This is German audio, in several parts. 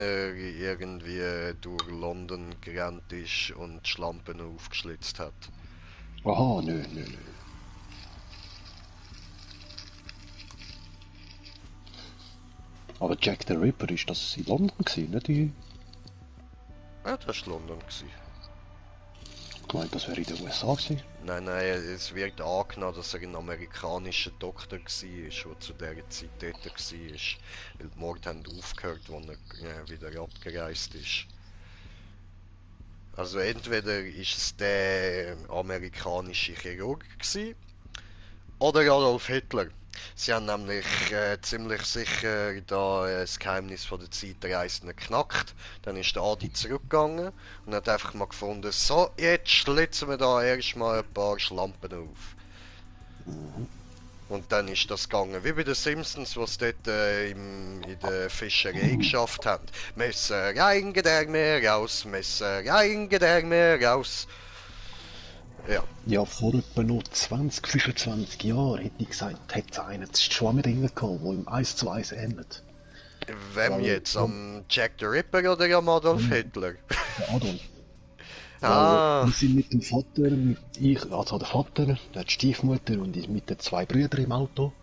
irgendwie durch London gerannt ist und Schlampen aufgeschlitzt hat. Aha, nö, nö, nö. Aber Jack the Ripper, ist das in London gewesen, nicht in... Ja, das war London. Gewesen. Ich meine, das wäre in den USA gewesen. Nein, nein, es wird angenommen, dass er ein amerikanischer Doktor war, der zu dieser Zeit dort war. Weil die Morde haben aufgehört, als er wieder abgereist ist. Also entweder ist es der amerikanische Chirurg gewesen, oder Adolf Hitler. Sie haben nämlich ziemlich sicher da das Geheimnis von der Zeitreisenden geknackt. Dann ist der Adi zurückgegangen und hat einfach mal gefunden, so, jetzt schlitzen wir da erstmal ein paar Schlampen auf. Und dann ist das gegangen, wie bei den Simpsons, was dort in der Fischerei geschafft haben. Messer rein, Gedärm mehr raus, Messer rein, Gedärm mehr raus. Ja. Ja, vor etwa noch 20, 25 Jahren hätte ich gesagt, hätte es einen schon drin gehabt, der im 1:1 ähnelt. Wem Weil, jetzt? Am Jack the Ripper oder am Adolf Hitler? der Adolf. Weil Ah, wir sind mit dem Vater, also der Vater, die Stiefmutter und ich mit den zwei Brüdern im Auto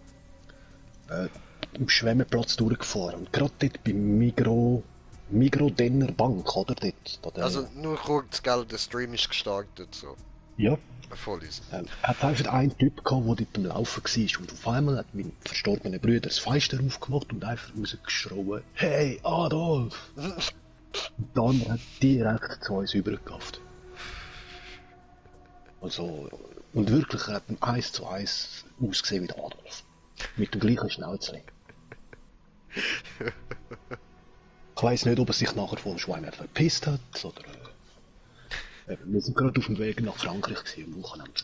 am Schwemmeplatz durchgefahren. Und gerade dort beim Migro Denner Bank, oder? Dort, da also nur kurz, gell, der Stream ist gestartet, so. ja, Voll easy. hat einfach einen Typ gehabt, der dort am Laufen war. Und auf einmal hat mein verstorbener Bruder das Fenster aufgemacht und einfach rausgeschrien, «Hey, Adolf!» Und dann hat direkt zu uns übergekauft. Also, und wirklich hat ein 1:1 ausgesehen wie der Adolf. Mit dem gleichen Schnauzli. Ich weiss nicht, ob er sich nachher von Schwein verpisst hat, oder... wir sind gerade auf dem Weg nach Frankreich gewesen, am Wochenende.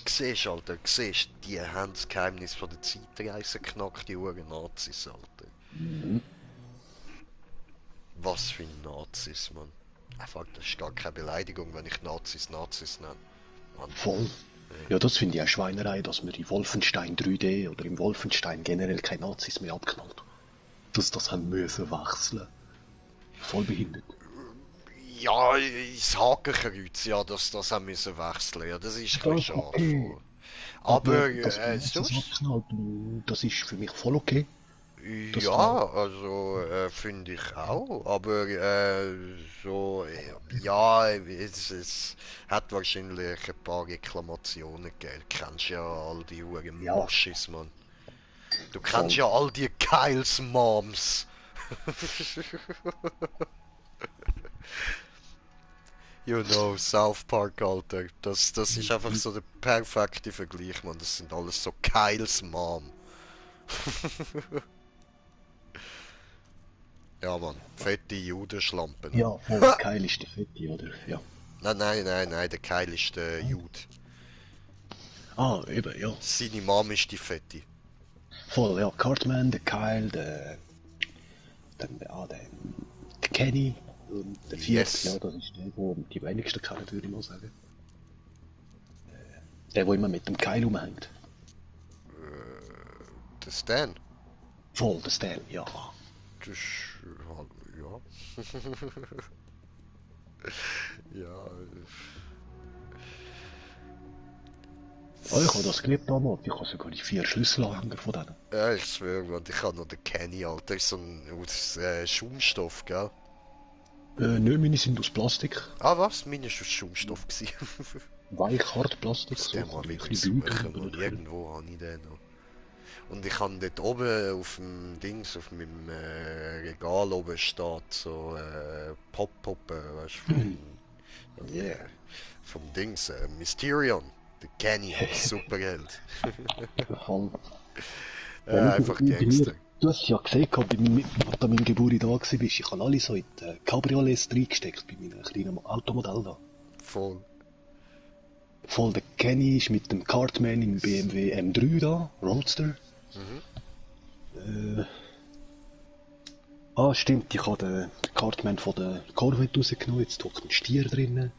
Siehst, Alter, siehst, die haben das Geheimnis von der Zeitreise geknackt, die Uhren Nazis, Alter. Mhm. Was für Nazis, Mann. Einfach, das ist gar keine Beleidigung, wenn ich Nazis Nazis nenne. Mann. Voll. Ja, das finde ich auch Schweinerei, dass man in Wolfenstein 3D oder im Wolfenstein generell keine Nazis mehr abknallt. Dass das haben müssen wechseln. Voll behindert. Ja, ins Hakenkreuz, ja, das haben müssen wechseln, ja, das ist ein bisschen schade. Okay. Aber, dass man Nazis sonst? abknallt, das ist für mich voll okay. Das Ja, also finde ich auch, aber so, ja, es hat wahrscheinlich ein paar Reklamationen gegeben. Du kennst ja all die Uhren ja, Moschis, Mann. Du kennst voll. ja all die Kyles Moms. You know, South Park, Alter. Das ist einfach so der perfekte Vergleich, Mann. Das sind alles so Kyles Mom. Ja, Mann. Fette Judenschlampen. Ja, voll. Keil ist der Fette, oder? Ja. Nein, nein, nein, nein, der Kyle ist der Jude. Ah, eben, ja. Seine Mom ist die Fette. Voll, ja. Cartman, der Kyle, der Kenny und der vierte, Yes. ja, das ist der, der die wenigsten kennen, würde ich mal sagen. Der immer mit dem Kyle rumhängt. Der Stan. Voll, der Stan, ja. Das ist halt, ja. Ja. Oh, ich habe das geliebt damals. Ich habe sogar die 4 Schlüsselanhänger von denen. Ja, ich schwöre, Mann, ich habe noch den Kenny, Alter. Das ist so ein aus Schaumstoff, gell? Nö, meine sind aus Plastik. Ah, was? Meine war aus Schaumstoff. Weich, hart Plastik. Muss So, den mal ein wieder bisschen suchen, Blut. und irgendwo habe ich den noch. Und ich habe dort oben auf dem Dings, auf meinem Regal oben steht so Pop-Puppe, weißt du, yeah, vom Dings, Mysterion, der Kenny, Superheld. Voll. Einfach Gangster. Du hast ja gesehen, als du an meinem Geburtstag da warst, ich habe alle so in die Cabriolets reingesteckt, bei meinem kleinen Automodell da. Voll. Voll, der Kenny ist mit dem Cartman im BMW M3 da, Roadster. Mhm. Stimmt, ich habe den Cartman von der Corvette rausgenommen, jetzt hockt ein Stier drinnen.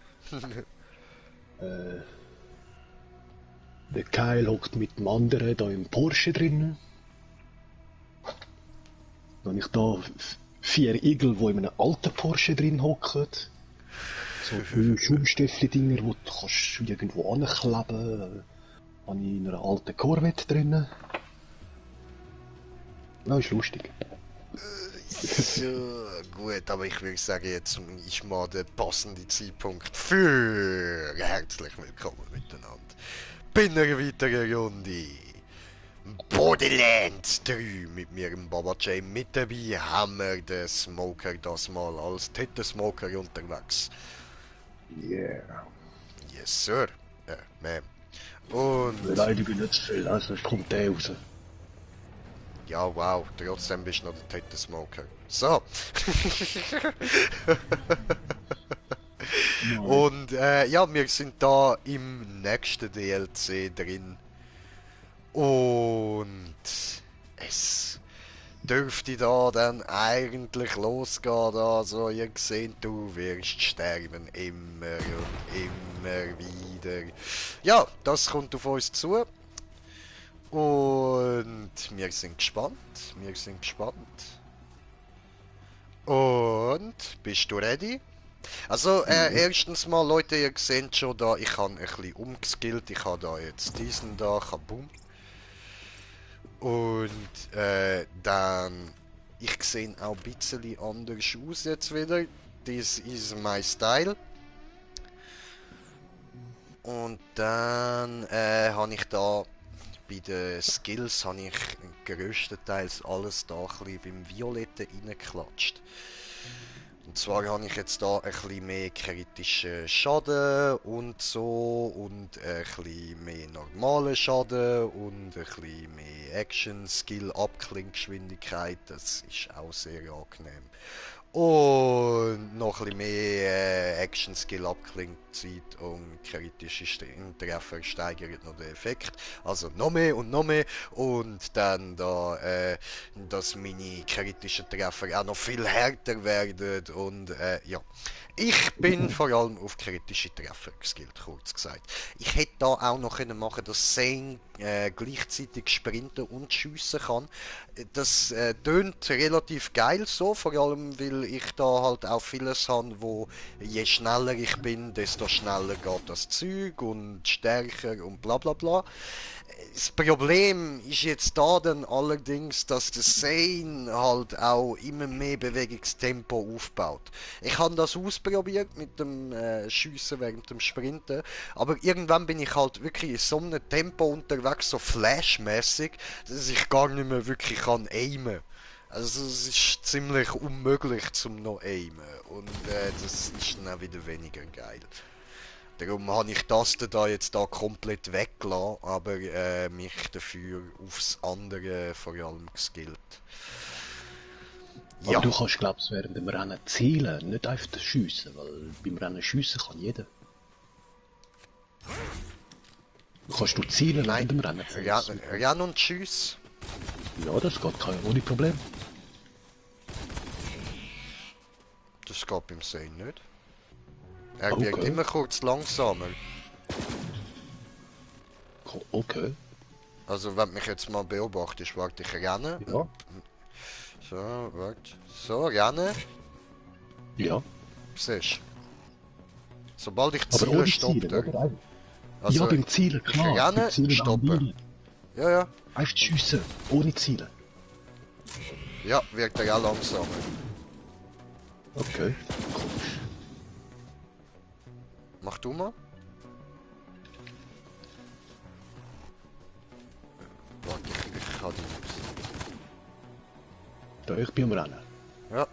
Der Kyle hockt mit dem anderen da im Porsche drinnen. Dann habe ich da 4 Igel, die in einem alten Porsche drin hocken. So 3 Schaumstoffli-Dinger, die du kannst irgendwo ankleben kannst. Habe ich in einer alten Corvette drin. Ja, ist lustig. So, gut, aber ich würde sagen, jetzt ist mal der passende Zeitpunkt für herzlich willkommen miteinander bei einer weiteren Runde Borderlands 3 mit mir, dem Baba J. Mit dabei haben wir den Smoker das mal als Titten-Smoker unterwegs. Yeah. Yes, sir. Ma'am. Und... Beleidige nicht zu viel, also kommt der raus. Ja, wow, trotzdem bist du noch der Titten-Smoker. So. Und ja, wir sind da im nächsten DLC drin. Und es dürfte da dann eigentlich losgehen. Also, ihr seht, du wirst sterben. Immer und immer wieder. Ja, das kommt auf uns zu. Und wir sind gespannt. Wir sind gespannt. Und bist du ready? Also, erstens mal, Leute, ihr seht schon da, ich habe ein bisschen umgeskillt. Ich habe da jetzt diesen da, kaboom. Und dann, ich sehe auch ein bisschen anders aus jetzt wieder. This is my style. Und dann habe ich da bei den Skills habe ich größtenteils alles da ein bisschen beim Violetten reingeklatscht. Und zwar habe ich jetzt da ein bisschen mehr kritischen Schaden und so und ein bisschen mehr normalen Schaden und ein bisschen mehr Action, Skill, Abklinggeschwindigkeit. Das ist auch sehr angenehm. Und noch ein bisschen mehr Action-Skill, Abklingzeit und kritische Treffer steigert noch den Effekt. Also noch mehr und noch mehr. Und dann da, dass meine kritischen Treffer auch noch viel härter werden. Und ja. Ich bin vor allem auf kritische Treffer geskillt, kurz gesagt. Ich hätte da auch noch können machen, dass Zane gleichzeitig sprinten und schiessen kann. Das tönt relativ geil so, vor allem weil ich da halt auch vieles habe, wo je schneller ich bin, desto schneller geht das Zeug und stärker und bla bla bla. Das Problem ist jetzt da dann allerdings, dass der Zane halt auch immer mehr Bewegungstempo aufbaut. Ich habe das ausprobiert mit dem Schiessen während dem Sprinten, aber irgendwann bin ich halt wirklich in so einem Tempo unterwegs, so flashmäßig, dass ich gar nicht mehr wirklich kann aimen. Also es ist ziemlich unmöglich zum noch aimen und das ist dann auch wieder weniger geil. Darum habe ich das da jetzt da komplett weggelassen, aber mich dafür aufs andere vor allem geskillt. Aber Ja, du kannst, glaubst während dem Rennen zielen, nicht einfach schiessen, weil beim Rennen schiessen kann jeder. Kannst du zielen nein, während dem Rennen? Ran und tschüss. Ja, das geht ohne Problem. Das geht beim Sein nicht. Er Okay. wird immer kurz langsamer. Okay. Also wenn du mich jetzt mal beobachtest, warte ich rennen. Ja. So, warte. So, rennen. Ja. Siehst du? Sobald ich Aber ziele, ohne stoppt Zielen, er. oder? Also, ja, beim Zielen, ich klar. renne, Beim Zielen stoppen. Ja, ja. Einfach schiessen, ohne Zielen. Ja, wird er auch langsamer. Okay. Komisch. Mach du mal. Warte, ich kann die nicht. Da ich bin am Rennen. Ja.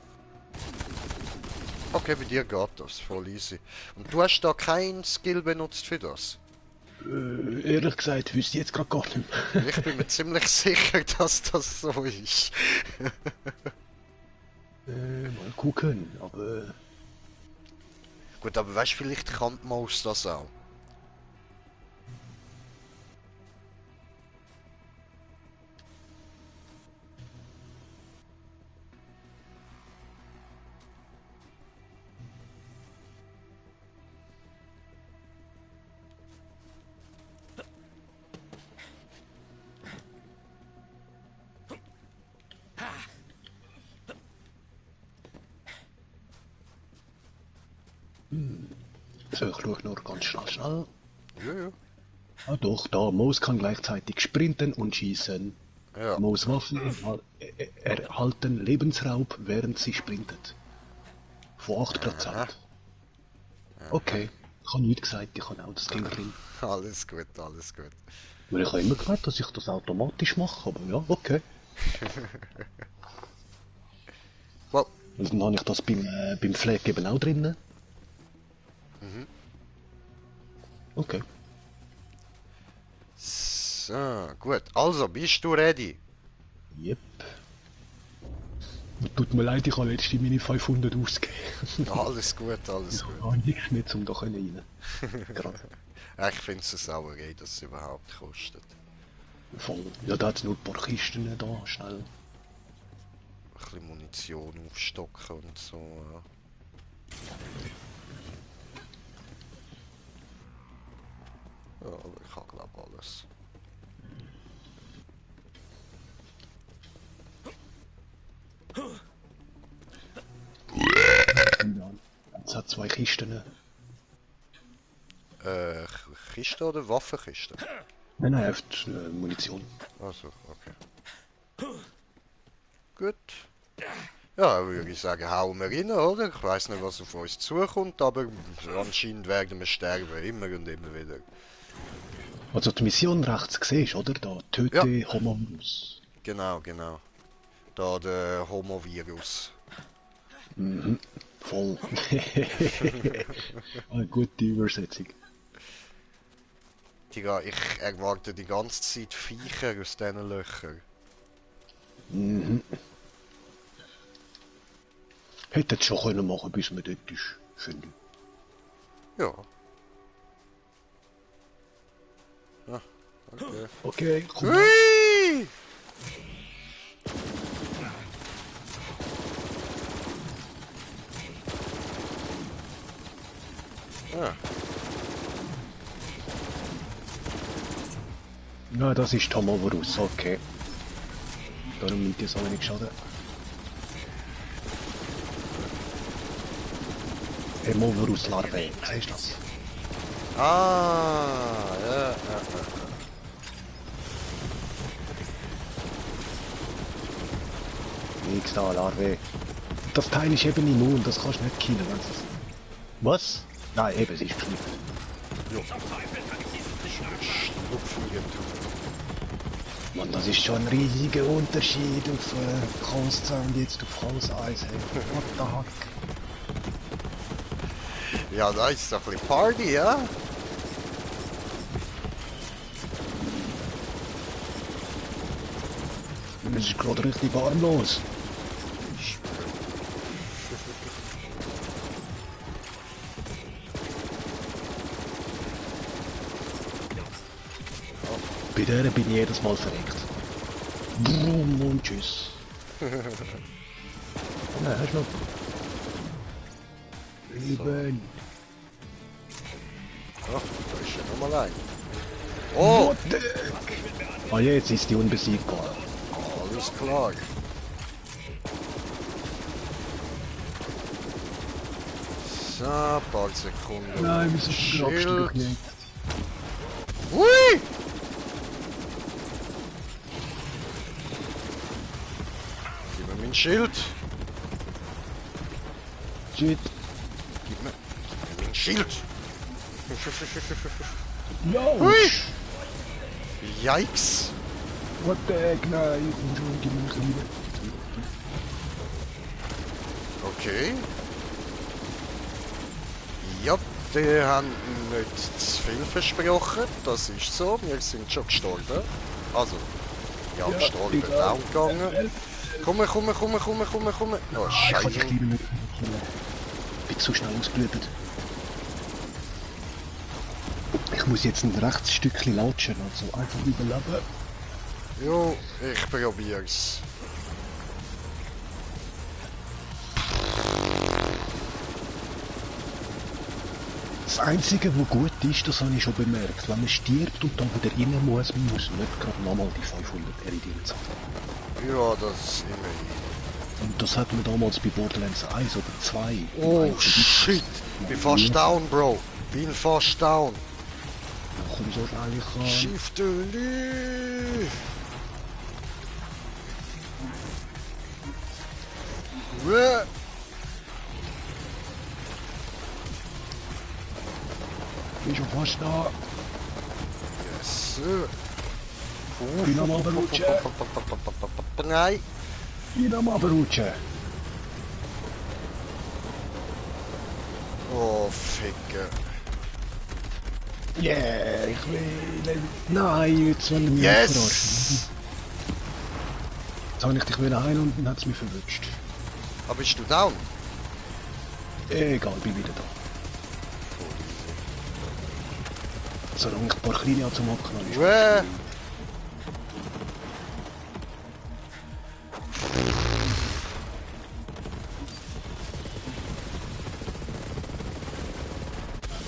Okay, bei dir geht das, voll easy. Und du hast da keinen Skill benutzt für das? Ehrlich gesagt, wüsste ich jetzt gerade gar nicht mehr. Ich bin mir ziemlich sicher, dass das so ist. Mal gucken, aber... Gut, aber weißt du, vielleicht kann die Maus das auch. So, ich schaue nur ganz schnell. Ja, ja. Ah doch, da, Moos kann gleichzeitig sprinten und schießen. Ja. Moos Waffen erhalten Lebensraub, während sie sprintet. Von 8%. Aha. Okay, ich habe nichts gesagt, ich habe auch das Ding drin. Alles gut, alles gut. Weil ich habe immer gemeint, dass ich das automatisch mache, aber ja, okay. Well, Und dann habe ich das beim Flag eben auch drinnen. Okay. so, gut. Also, bist du ready? Yep. Tut mir leid, ich habe letzte meine 500 ausgegeben. Alles gut, alles gut. Ich habe nichts mehr, um da rein. Gerade. Ich finde es eine Sauerei, dass es überhaupt kostet. Voll. Ja, da hat es nur ein paar Kisten da, schnell. Ein bisschen Munition aufstocken und so. Ja, aber ich habe glaube alles. Ja. Es hat 2 Kisten. Kiste oder Waffenkiste? Nein, einfach Munition. Also, okay. Gut. Ja, würde ich sagen, hauen wir rein, oder? Ich weiß nicht, was auf uns zukommt, aber anscheinend werden wir sterben, immer und immer wieder. Also die Mission rechts siehst, oder? Da, töte Homovirus. Genau, genau. Da der Homovirus. Mhm. Voll. Eine gute Übersetzung. Digga, ich erwarte die ganze Zeit Viecher aus diesen Löchern. Mhm. Hätte es schon können machen, bis man dort ist, finde ich. Ja. Ah, okay. Okay, komm. Hui! Ah, Ja, das ist Homovirus, okay. Darum nimmt ihr so wenig Schaden. Homovirus-Larve, siehst du das? ja. Nix da, Larve. Das Teil ist eben immun, das kannst du nicht killen, wenn es... Was? Nein, eben, es ist geschnitten. Mann, das ist schon ein riesiger Unterschied auf Chaos 2 und jetzt auf Chaos 1, hey. What the heck? Ja, da ist doch ein bisschen Party, ja? Das ist gerade richtig harmlos. Bei der bin ich jedes Mal verreckt. Brumm und tschüss. Oh nein, hast du noch? Leben. Ach, da ist ja nochmal ein. Oh, What the heck? Ah, jetzt ist die unbesiegbar. alles klar. So, ein paar Sekunden. Nein, wir sind Schild. abgestürzt. Hui! Gib mir mein Schild. Shit. Gib mir mein Schild. No! Hui! Yikes. What the heck? Nein, ich bin schon in meinem Leben. Okay. Ja, die haben nicht zu viel versprochen. Das ist so. Wir sind schon gestorben. Also, ja, Ja, gestorben, egal. down gegangen. Komm. Oh, Ich kann dich Scheiße. lieber nicht killen. Ich bin zu schnell ausgeblutet. Ich muss jetzt ein rechtes Stückchen latschen, also einfach überleben. Jo, ich probier's. Das Einzige, was gut ist, das habe ich schon bemerkt. Wenn man stirbt und dann wieder rein muss, man muss nicht gerade nochmal die 500 Iridium zahlen. Ja, das ist immerhin. Und das hatten wir damals bei Borderlands 1 oder 2. Oh shit! Bin fast down, Bro. Bin fast down. Komm so schnell ich kann. Schifteli! Uah. Bin schon fast da. Yes, sir. Bin am Abrutschen. Nein! Bin am Abrutschen. Oh, Ficker. Yeah, ich will... Nein, jetzt wollen wir mich verarschen. Yes! Jetzt habe ich dich wieder heim und dann hat es mich verwünscht. Aber bist du down? Egal, bin wieder da. Solange ich ein paar kleine zum Hacken habe, ist Uah.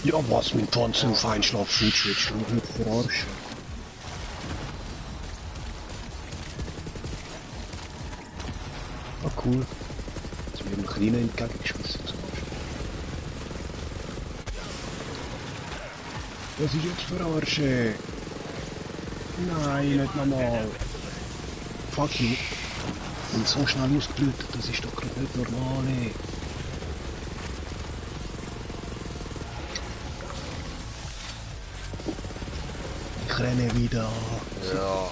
Ja, was, mein Panzer auf Einschlag switcht, willst du mich nicht verarschen? Ah, cool. Jetzt wird mir ein kleiner entgegengeschossen zum Beispiel. Was ist jetzt verarschen? Nein, nicht nochmal. Fuck you. Und so schnell ausgelötet, das ist doch gerade nicht normal, ey. Ich renne wieder. Ja.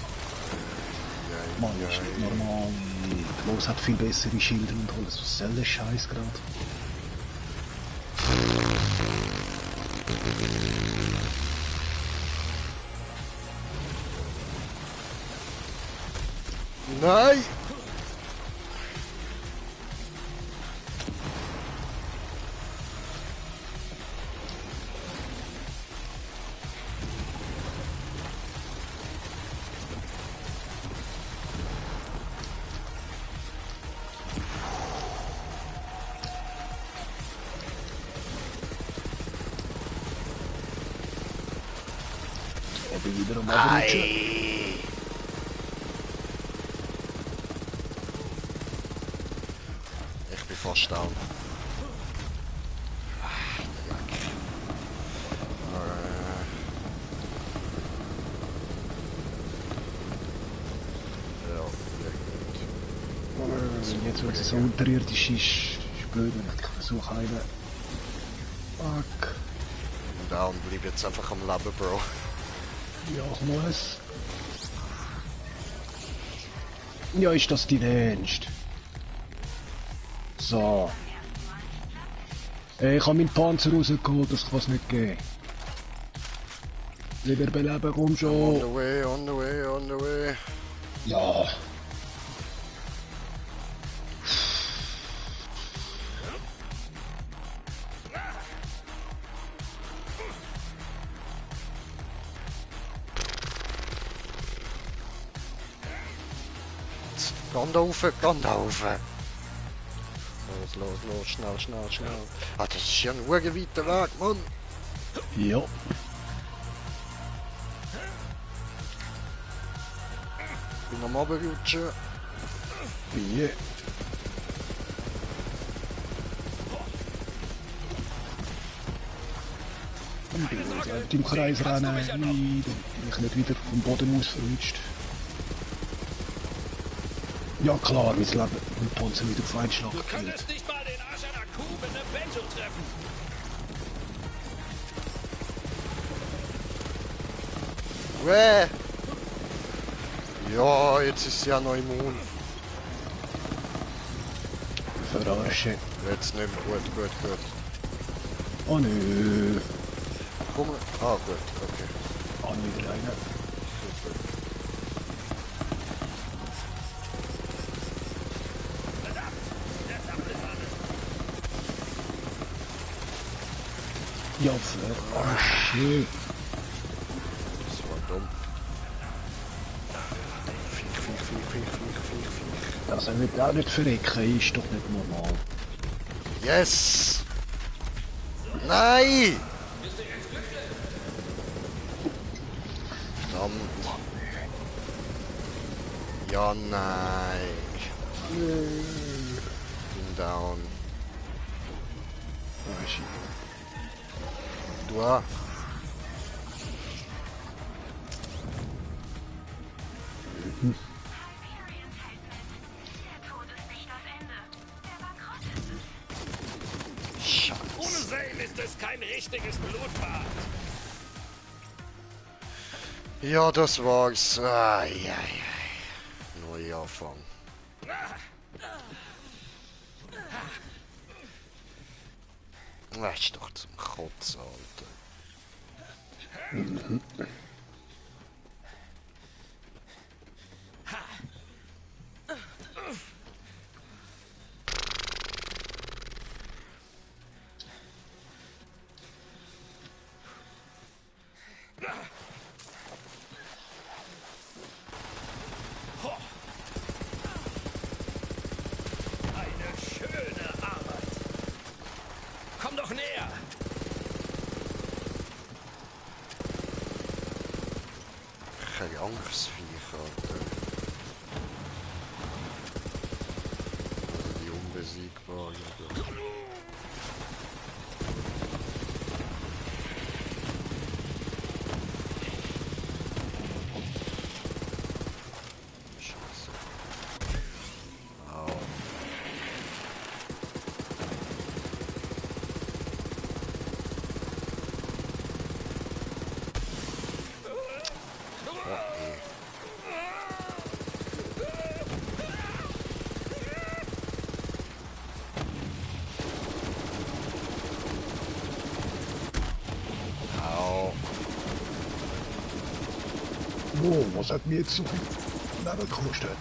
Mann, das ist nicht normal. Die Los hat viel bessere Schilder und alles. Was soll der Scheiß gerade? Nein! Ich bin wieder am Abrutschen. Ich bin fast down. Ja, Jetzt wird es so unterirdisch ist blöd, wenn ich versuche einen. Fuck. down, bleib jetzt einfach am Leben, Bro. Ja, ich muss. Ja, ist das dein Ernst? So. Ey, ich habe meinen Panzer rausgeholt, das kann es nicht geben. Wieder beleben, komm On schon. the way, on the way, on the way. Ja. Gang da rauf, gang da rauf. Los, los, los, schnell, schnell, schnell. Ah, das ist ja ein weiter Weg, Mann. Ja. Bin am Abrutschen. Wie? Im Kreis rennen, damit ich nicht wieder vom Boden aus verrutscht. Ja klar, mein Leben, mein Panzer wieder auf Einschlag Du gekillt. könntest nicht mal den Arsch einer Kuh mit einem Benjo treffen. Wäh. Ja, jetzt ist sie ja noch immun. Verarsche. Jetzt nicht mehr. Gut, gut, gut. Oh nö. Komm. Ah, gut, okay. Ah, wieder einer. Super. Ja, verarsche. Das war dumm. Viech, viech, viech, viech, viech, viech, viech. Das wird auch nicht verrecken, ist doch nicht normal. Yes! Nein! Verdammt. Ja, nein. down. Ah, shit. Du auch. Ohne Scheiße. Seil ist es kein richtiges Blutbad. Ja, das war's. Ai, ai, ai. Neuanfang. Das ist doch zum Kotzen, Alter. Eine schöne Arbeit. Komm doch näher. Keine Angstviech, Alter. Also die unbesiegbaren, oder? Scheiße. Au. Oh, eh. Au. Oh, was hat mir jetzt so viel Leben gekostet?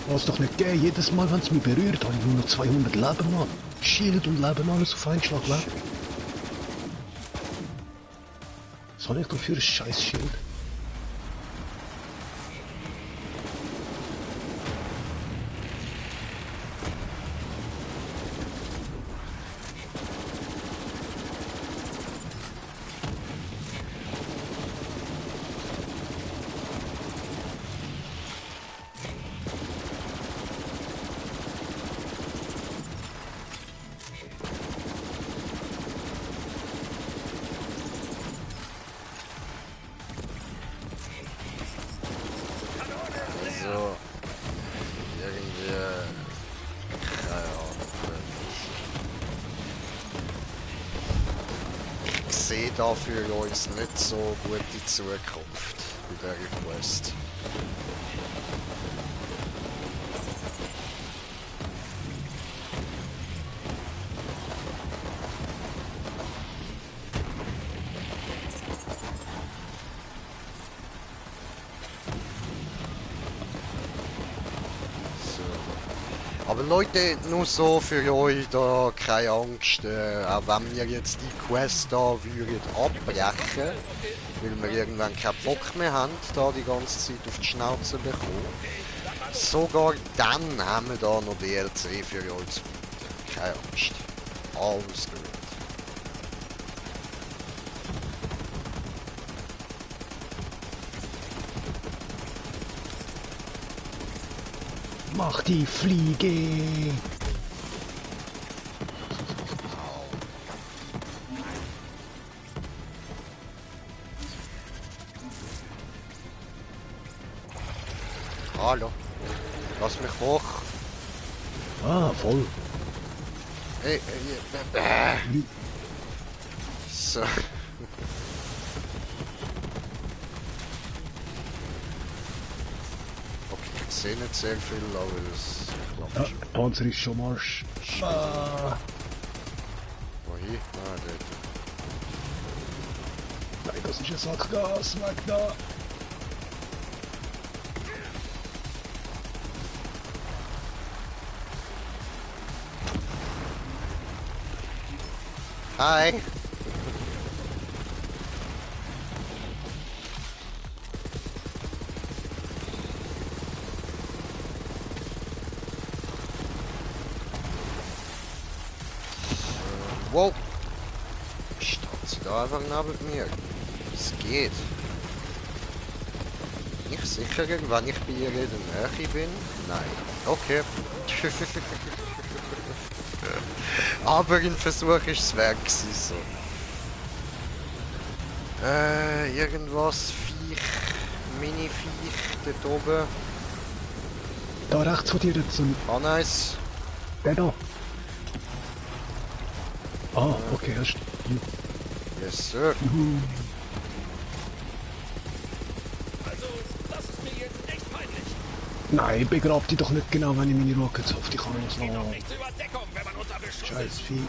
Was doch nicht gehen, jedes Mal, wenn es mich berührt, habe ich nur noch 200 Leben, Mann. Schild und Leben, alles auf einen Schlag weg. Was habe ich da für ein scheiß Schild? Also, irgendwie, keine Ahnung. Ich sehe da für uns nicht so gute Zukunft bei dieser Quest. So. Aber Leute, nur so für euch da keine Angst, auch wenn wir jetzt die Quest da würden abbrechen, weil wir irgendwann keinen Bock mehr haben, da die ganze Zeit auf die Schnauze bekommen. Sogar dann haben wir da noch DLC für euch. Keine Angst. Alles gut. Mach die Fliege! Hallo. Lass mich hoch. Ah, voll. Hey, so. Okay, ich sehe nicht sehr viel, aber das Ja, klappt schon. der Panzer ist schon Marsch. Ah. Wohin? Ah, dort. Nein, das ist ein Sack Gas, weg da! Hi! Wow! Steht sie da einfach neben mir? Es geht. Bin ich sicher, wenn ich bei ihr in der Nähe bin? Nein. Okay. Aber ein Versuch ist es wert gewesen, so. Irgendwas, Viech, Mini-Viech dort oben. Da rechts von dir jetzt ein... Ah, nice. Der da. Ah, okay, er ist... Yes, sir. Also, das ist mir jetzt echt peinlich. Nein, begrab dich doch nicht genau, wenn ich meine Rockets auf dich kann. Geht doch nicht zur Überdeckung, wenn man unter Beschuss Scheiß ist. Vieh.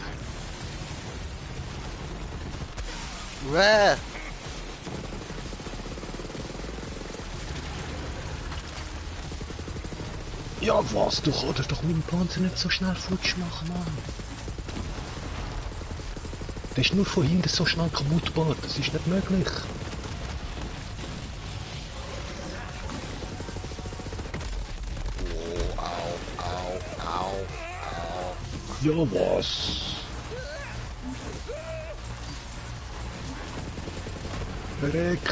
Wäh. Ja, was? Du kannst doch meinen Panzer nicht so schnell futsch machen, Mann. Der ist nur von hinten so schnell kaputt gebaut. Das ist nicht möglich. Oh, au, au, au, au. Ja, was? Verreck.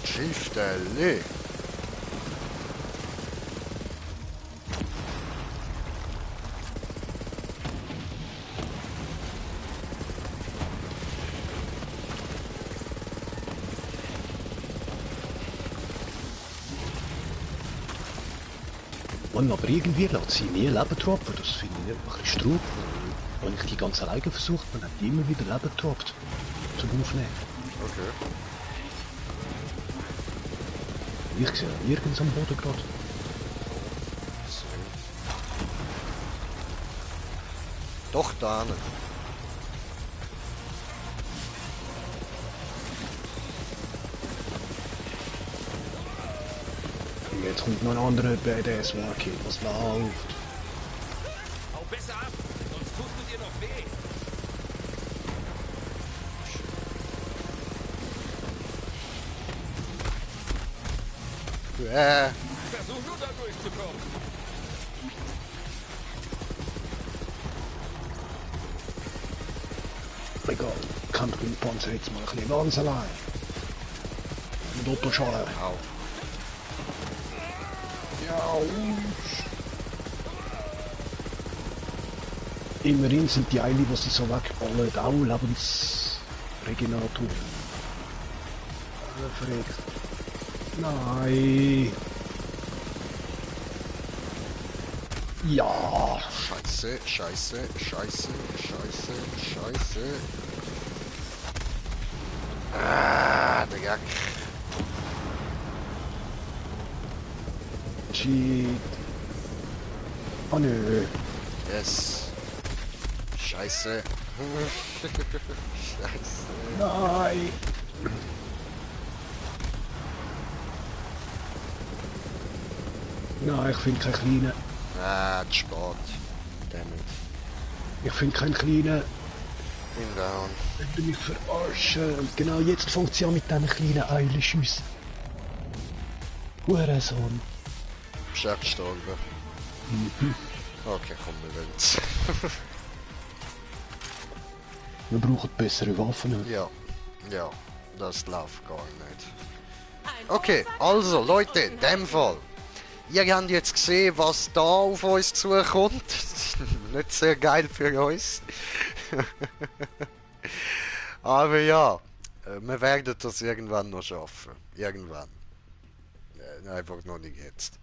Schiffstelle. Mann, aber irgendwie lässt sie nie Leben droppen. Das finde ich ein bisschen Strub. Wenn ich die ganz alleine versucht, man hat die immer wieder Leben gedroppt. Zum Aufnehmen. Okay. Ich sehe nirgends am Boden gerade. So. Doch, da ne. Jetzt kommt noch ein anderer BDS Warkill. Was läuft? Hau besser ab, sonst tust du dir noch weh. Versuch nur da durchzukommen. Egal. Kämpft mit dem Panzer jetzt mal ein bisschen ganz allein. Mit Otto-Schale. Au. Ja, immerhin sind die Eile, die sie so wegballern, auch Lebensregenerator. Verreckt. Nein. Ja. Scheiße, scheiße, scheiße, scheiße, scheiße. Ah, der Jack. Shit. Oh nö. Yes. Scheiße. Scheiße. Nein. Nein, ich finde keinen kleinen. Ah, zu spät. Damit. Ich finde keinen kleinen. Bin down. Ich will mich verarschen. Und genau jetzt fängt sie an mit diesen kleinen Eilenschüssen. Hurensohn. Bist du echt gestorben? Okay, komm, wir wollen's. Wir brauchen bessere Waffen. Ja, ja, das läuft gar nicht. Okay, also Leute, in dem Fall. Ihr habt jetzt gesehen, was da auf uns zukommt. Nicht sehr geil für uns. Aber ja, wir werden das irgendwann noch schaffen. Irgendwann. Einfach noch nicht jetzt.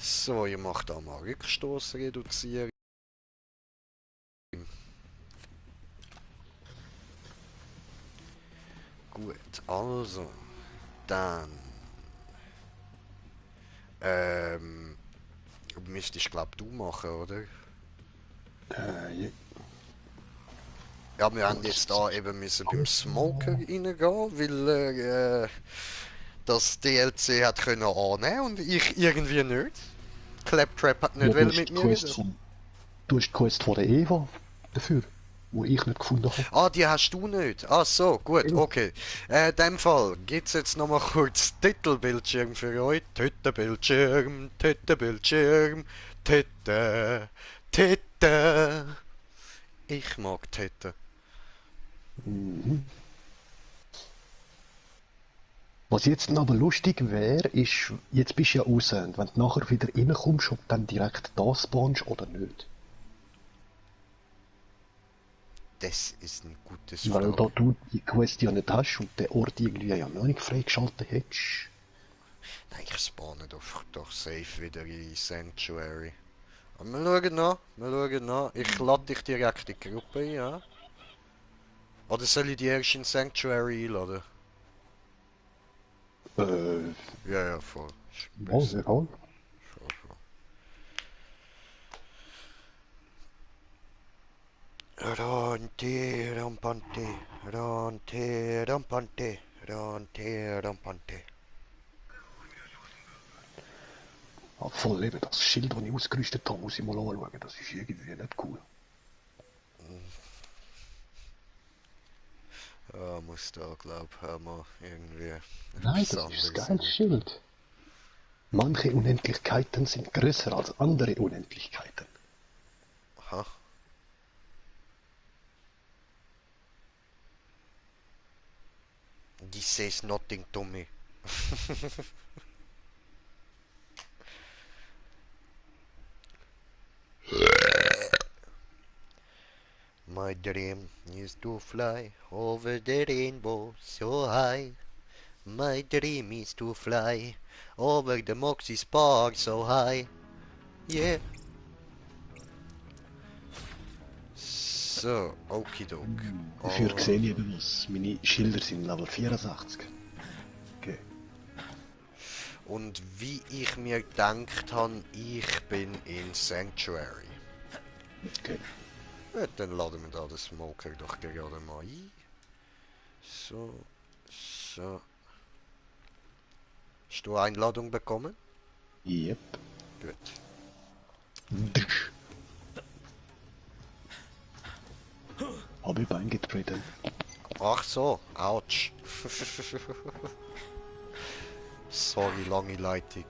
So, ihr macht da mal Rückstoß reduzieren. Gut, also, dann, müsstest glaub du machen, oder? Ja. Ja, wir haben jetzt da eben müssen beim Smoker reingehen, weil das DLC hat können annehmen und ich irgendwie nicht. Claptrap hat nicht Ja, mit mir reden. Du hast die Quest von der Eva dafür, wo ich nicht gefunden habe. Ah, die hast du nicht. Ah, so, gut, Ja. okay. In dem Fall gibt's jetzt nochmal kurz Titelbildschirm für euch. Titelbildschirm, Titelbildschirm, Titel, Titel. Ich mag Titel. Mhm. Was jetzt aber lustig wäre, ist, jetzt bist du ja raus und wenn du nachher wieder reinkommst, ob du dann direkt da spawnst oder nicht. Das ist eine gute Weil Frage. da du die Quest ja nicht hast und den Ort irgendwie ja noch nicht freigeschaltet hättest. Nein, ich spawne doch safe wieder in Sanctuary. Aber wir schauen nach, wir schauen nach. Ich lade dich direkt in die Gruppe ein, ja? Oder soll ich die erst in Sanctuary einladen? Äh, Ja, ja, voll. Ist ja, besser. egal. Voll, voll. Ronte, rampante, ronte, rampante, ronte, rampante. Ja, voll eben, das Schild, das ich ausgerüstet habe, muss ich mal anschauen. Das ist irgendwie nicht cool. Ja, muss da, glaub, haben wir irgendwie Nein, etwas das ist das anderes. geile Schild. Manche Unendlichkeiten sind größer als andere Unendlichkeiten. Aha. This says nothing to me. My dream is to fly over the rainbow so high. My dream is to fly over the Moxie's Park so high. Yeah. So, okidok. Dafür sehe ich eben was. Meine Schilder sind Level 64. Okay. Und wie ich mir gedacht habe, ich bin in Sanctuary. Okay. Ja, dann laden wir da den Smoker doch gerade mal ein. So, so. Hast du Einladung bekommen? Yep. Gut. Habe ich eingetreten. Ach so, ouch. Sorry, lange Leitung.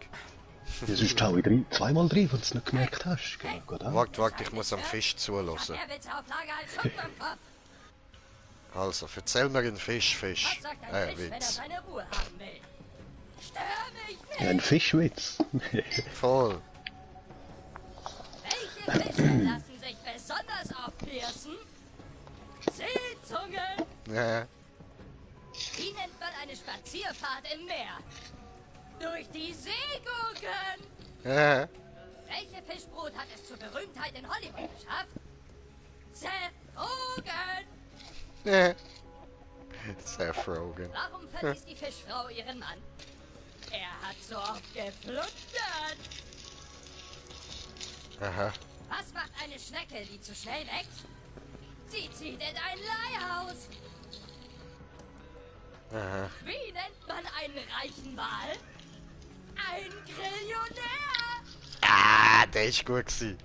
Ja, sonst hau ich drin, zweimal drin, wenn du es nicht gemerkt hast. Genau, gut auch. Warte, ich muss am Fisch zulassen. Mehr Witze auf Lager als Schuppen im Kopf. Also, erzähl mir einen Fisch. Was sagt ein Fisch, wenn er Witz. seine Ruhe haben will? Stör mich nicht! Ein Fischwitz. Voll. Welche Fische lassen sich besonders aufpiercen? Seezungen! Ja. Die nennt man eine Spazierfahrt im Meer. Durch die Seegurken! Ja. Welche Fischbrut hat es zur Berühmtheit in Hollywood geschafft? Seth Rogen! Ja. Seth Rogen. Warum verließ die Fischfrau ihren Mann? Er hat so oft geplundert! Aha. Was macht eine Schnecke, die zu schnell wächst? Sie zieht in ein Leihhaus! Aha. Wie nennt man einen reichen Wal? Ein Grillionär! Ah, der ist gut gewesen.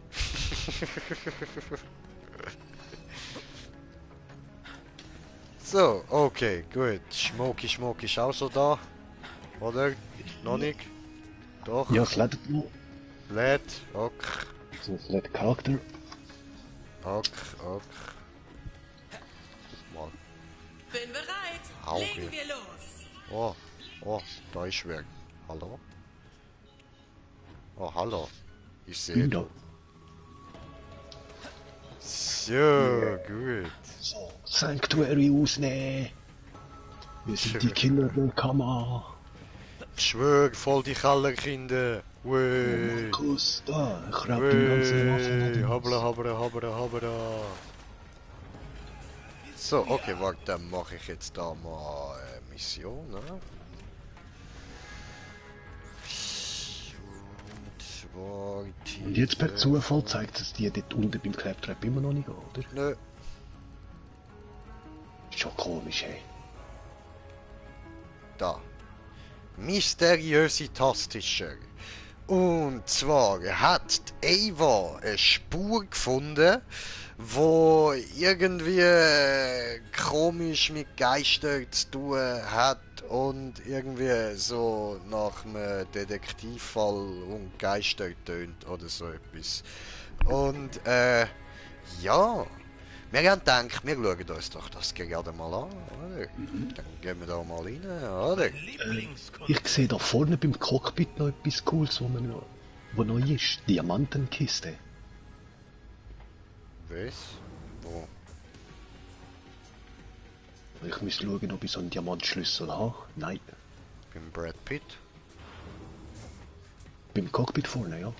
So, okay, gut. Schmoki ist auch so da. Oder? Noch nicht? Doch. Ja, es lädt noch. Lädt. Ok. Also, es lädt Charakter. Ok. Mal. Bin bereit. Hau Legen hier. wir los. Oh, da ist wer. Hallo? Oh, hallo. Ich sehe Bin da. du. So, gut. So, Sanctuary ausnehmen. Wir sind die Killer der Kammer. Ich schwör, voll die Kellerkinder. Wey. Markus, da, ich raub die ganze Waffe. Wey. Habra. So, okay, warte, dann mache ich jetzt da mal Mission, ne? Und jetzt per Zufall zeigt es dir dort unten beim Claptrap immer noch nicht an, oder? Nö. Ist schon komisch, hey. Da. Mysteriöse Tastischer. Und zwar hat Ava eine Spur gefunden, wo irgendwie komisch mit Geistern zu tun hat und irgendwie so nach einem Detektivfall und Geister tönt oder so etwas. Und ja, Wir haben gedacht, wir schauen uns doch das gerade mal an, oder? Dann gehen wir da mal rein, oder? Ich sehe da vorne beim Cockpit noch etwas Cooles, wo neu ist. Diamantenkiste. Was? Wo? Ich muss schauen, ob ich so einen Diamantschlüssel habe. Nein. Beim Brad Pitt? Beim Cockpit vorne, ja.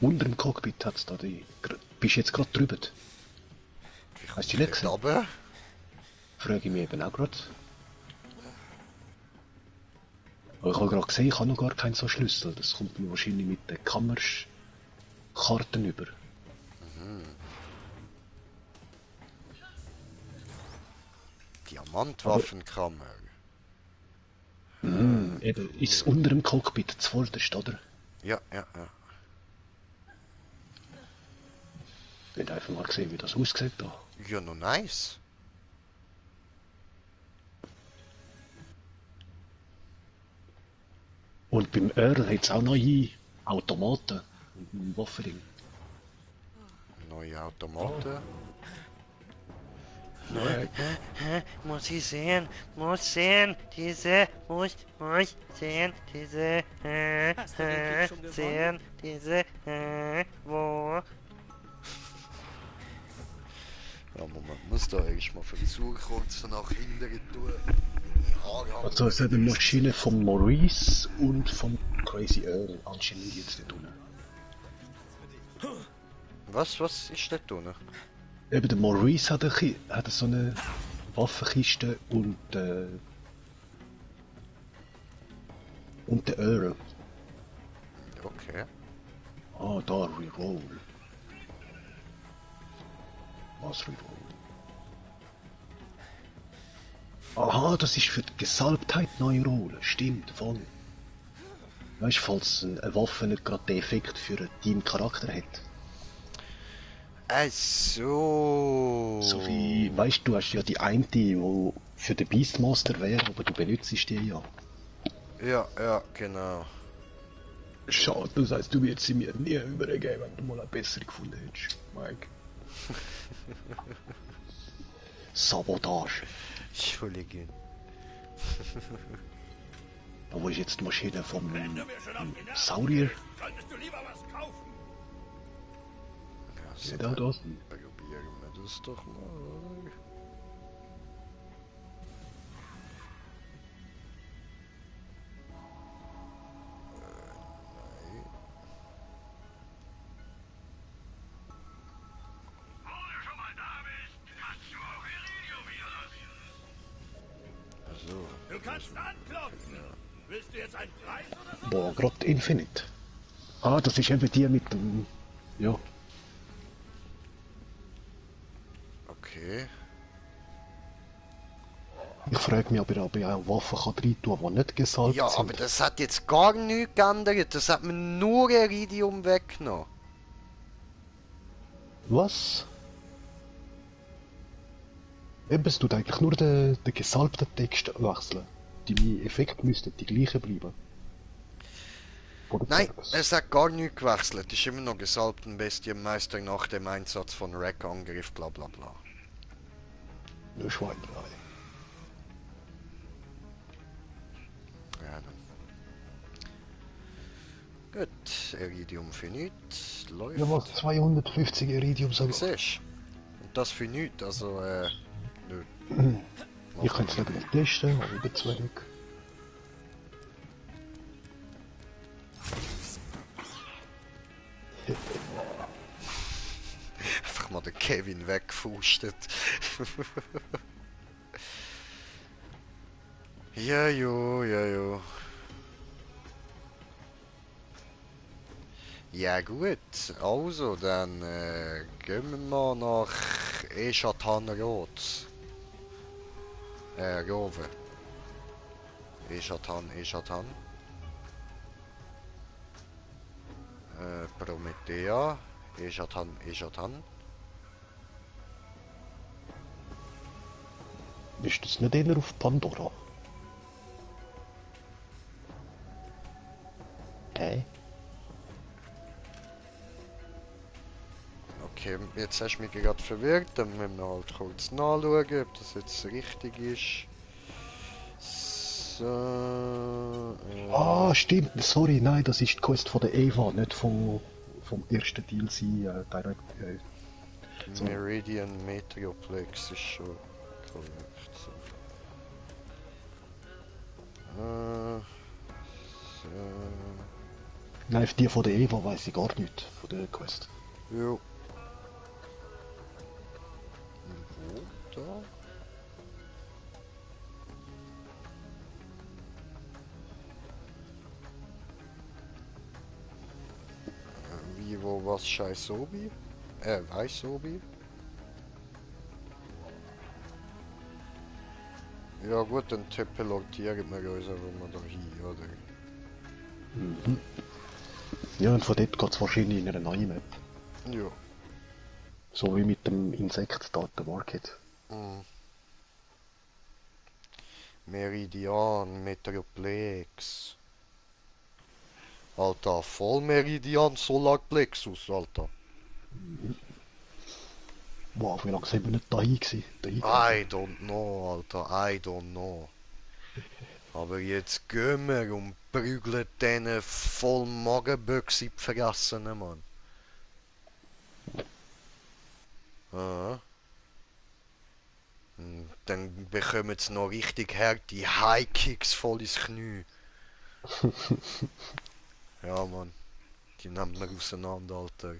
Unter dem Cockpit hat's da die... Bist du jetzt gerade drüber? Hast du die nicht gesehen? Aber? Frage ich mich eben auch gerade. Aber ich habe gerade gesehen, ich habe noch gar keinen so Schlüssel. Das kommt mir wahrscheinlich mit den Kammerkarten über. Diamantwaffenkammer. Eben, ist es unter dem Cockpit, zuvorderst, oder? Ja, ja, ja. Ich will einfach mal sehen, wie das aussieht da. Ja, noch nice. Und beim Earl hat es auch neue Automaten und ein Waffending. Neue Automaten. Muss ich sehen, muss sehen, diese, muss sehen, diese, Hast du den Krieg schon gewonnen? sehen, diese, wo. Ja, man muss da eigentlich mal versuchen, kurz nach hinten tun. Also es sind die Maschine von Maurice und vom Crazy Earl anscheinend jetzt dort unten. Was ist dort unten? Eben der Maurice hat so eine Waffenkiste und der Earl. Okay. Ah, da, Reroll. Was Reroll? Aha, das ist für die Gesalbtheit neue Rolle. Stimmt, voll. Weißt du, falls eine Waffe nicht gerade den Effekt für deinen Charakter hat. Ach so. So wie, weißt du, hast ja die eine, die für den Beastmaster wäre, aber du benutzt die ja. Ja, genau. Schade, das heißt, du wirst sie mir nie übergeben, wenn du mal eine bessere gefunden hättest, Mike. Sabotage. Entschuldigung. Aber wo ist jetzt die Maschine vom Wenn du mir schon auf die Nerven Saurier? gehst, solltest du lieber was kaufen. Ja, Ja, da, da. probieren wir das doch mal. So. Du kannst anklopfen. Willst du jetzt einen Preis oder so? Boah, gerade Infinite. Ah, das ist eben die mit dem... Ja. Okay. Ich frage mich, ob er aber auch Waffen kann rein tun, die nicht gesalbt Ja, sind. aber das hat jetzt gar nichts geändert. Das hat mir nur Iridium weggenommen. Was? Eben, es tut eigentlich nur den gesalbten Text wechseln. Die Effekte müssten die gleichen bleiben. Oder Nein, Service. es hat gar nichts gewechselt. Es ist immer noch gesalbten Bestienmeister nach dem Einsatz von Rack-Angriff, bla bla bla. Nur Schweinerei. Ja, dann. Gut, Iridium für nichts. Läuft. Ja, was? 250 Iridium Wie sogar. siehst du? Und das für nichts, also nö. Ich könnte es nicht testen, aber über 2 Stück. Einfach mal den Kevin weggefustet. Ja, jo, ja, jo. Ja gut, also dann gehen wir mal nach Eschatan Rot. Rove. Eschatan. Promethea. Eschatan. Ist das nicht eher auf Pandora? Okay, jetzt hast du mich gerade verwirrt, dann müssen wir halt kurz nachschauen, ob das jetzt richtig ist. So, Ah, stimmt. Sorry, nein, das ist die Quest von der Eva, nicht vom ersten DLC direkt. So. Meridian Metroplex ist schon korrekt. So. So. Nein, die von der Eva weiß ich gar nicht, von der Quest. Jo. Wo da? Wie, wo, was, scheiß Obi? Weiß Obi? Ja gut, dann teleportieren wir uns einfach mal da hin, oder? Mhm. Ja, und von dort geht es wahrscheinlich in eine neue Map. Ja. So wie mit dem Insekt da, der Market. Mhm. Meridian, Metroplex. Alter, Vollmeridian, Solarplexus, Alter. Wow, wie lange sind wir nicht da gewesen? I don't know, Alter, I don't know. Aber jetzt gehen wir und prügeln diesen voll Magenböcks in die Vergessenen, Mann. Aha. Und dann bekommen sie noch richtig harte High-Kicks voll ins Knie. Ja, Mann. Die nehmen wir auseinander, Alter.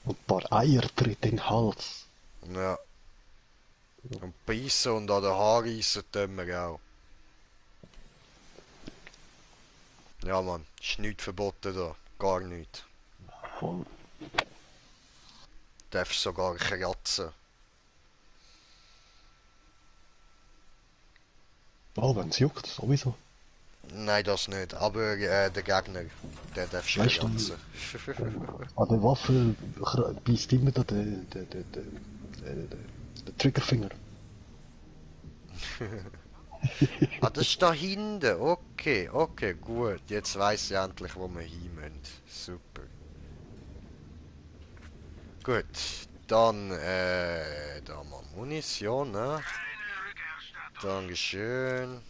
Und ein paar Eier tritt in den Hals. Ja. Und beißen und an den Haaren reissen tun wir auch. Ja, Mann. Ist nichts verboten da. Gar nichts. Voll. Darfst sogar kratzen. Oh, wenn es juckt, sowieso. Nein, das nicht. Aber der Gegner, der darfst du Weißt du, kratzen. an der Waffe beißt immer da der Triggerfinger. Ah, das ist da hinten. Okay, okay, gut. Jetzt weiss ich endlich, wo wir hin müssen. Super. Gut, dann, da mal Munition, ne? Dankeschön.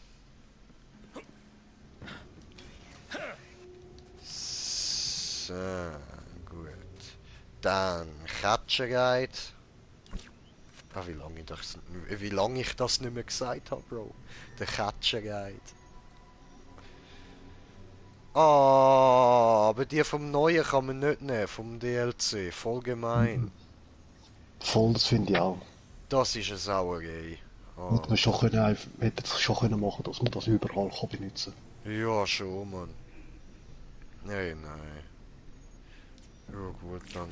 So, gut. Dann Catcherite. Ah, wie lange ich das nicht mehr gesagt habe, Bro. Der Catcherite. Ah, aber die vom Neuen kann man nicht nehmen, vom DLC. Voll gemein. Voll, das finde ich auch. Das ist eine Sauerei. Ah, Hätte man schon können, hätte es schon können machen, dass man das überall kann benutzen. ja, schon, Mann. Nein, nein. Ja gut, dann...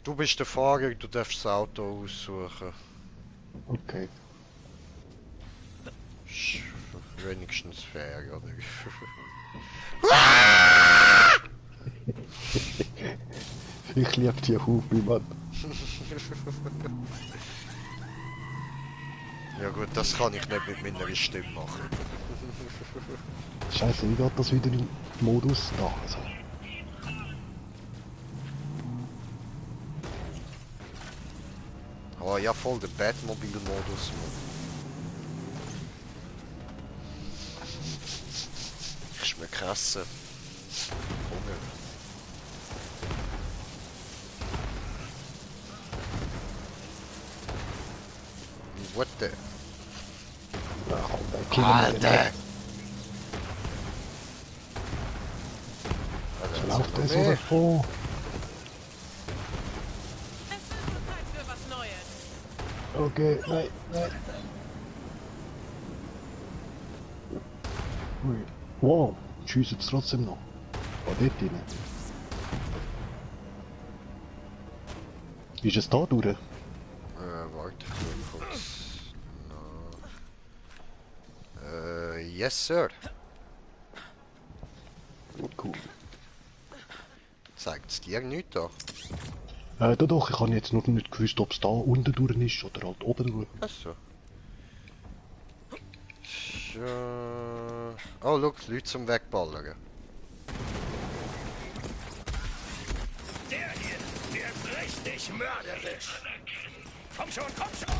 Du bist der Fahrer, du darfst das Auto aussuchen. Okay. Ist wenigstens fair, oder? Ich liebe die Hupe, Mann. Ja gut, das kann ich nicht mit meiner Stimme machen. Scheiße, wie geht das wieder im Modus? Da, also. Oh ja, voll der Batmobil-Modus. Ist mir krass. Hunger. What the? Ja, komm, dann killen wir den. Alter! So läuft der so davon. Es wird wohl Zeit für was Neues. Okay, nein, nein. Ui. Wow, schiessen jetzt trotzdem noch. Oh, dort rein. Ist es da durch? Warte kurz. No. Yes, sir. Cool. Zeigt's dir nicht da? Doch, ich habe jetzt nur nicht gewusst, ob es da unten durch ist oder halt oben durch. Achso. Oh, schau, Leute zum Wegballern. Der dich mörderisch. Komm schon, komm schon.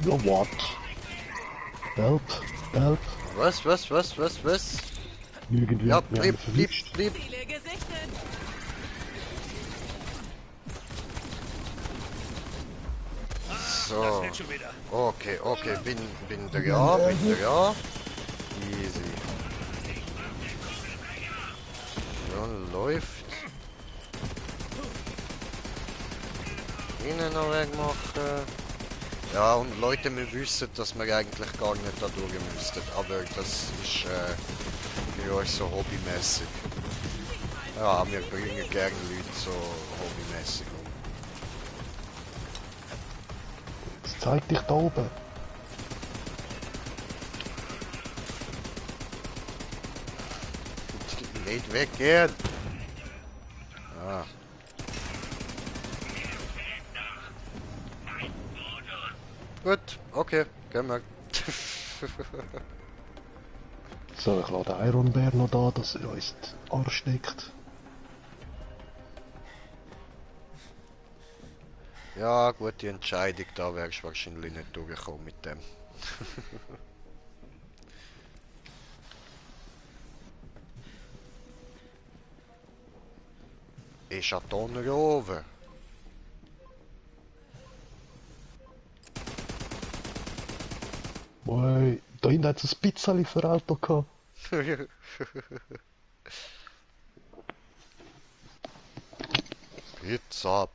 Ja, what? Help, help. Was? Irgendwie Ja, hat mich einer blieb. Ziele gesichtet. Das So. wird schon wieder. Okay, bin da. Easy. So, läuft. Innen noch wegmachen. Ja, und Leute, wir wissen, dass wir eigentlich gar nicht da durch müssten. Aber das ist für uns so hobbymäßig. Ja, wir bringen gerne Leute so hobbymäßig um. Jetzt zeig dich da oben. Nicht weggehen! Ah. Gut, okay, gehen wir. So, ich lade den Iron Bear noch da, dass er uns den Arsch steckt. Ja, gute Entscheidung, da wärst du wahrscheinlich nicht durchgekommen mit dem. Ist ein Donner oben. Boy, da hinten hat es ein Pizzali für Auto gehabt.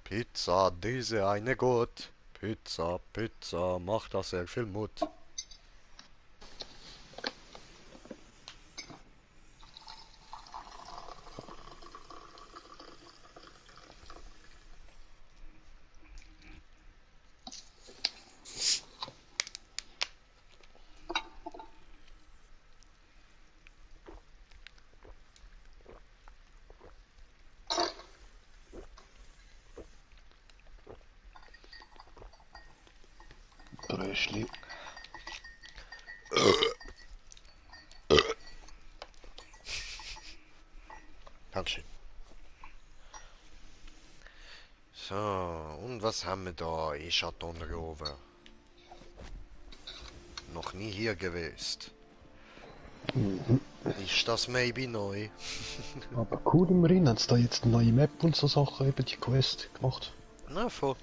Pizza, diese eine gut. Pizza, macht da sehr viel Mut. Bröschli. Dankeschön. So, und was haben wir da? Ist ein Donner oben. Noch nie hier gewesen. Ist das maybe neu? Aber cool im Rennen, haben sie da jetzt eine neue Map und so Sachen über die Quest gemacht. Na, voll.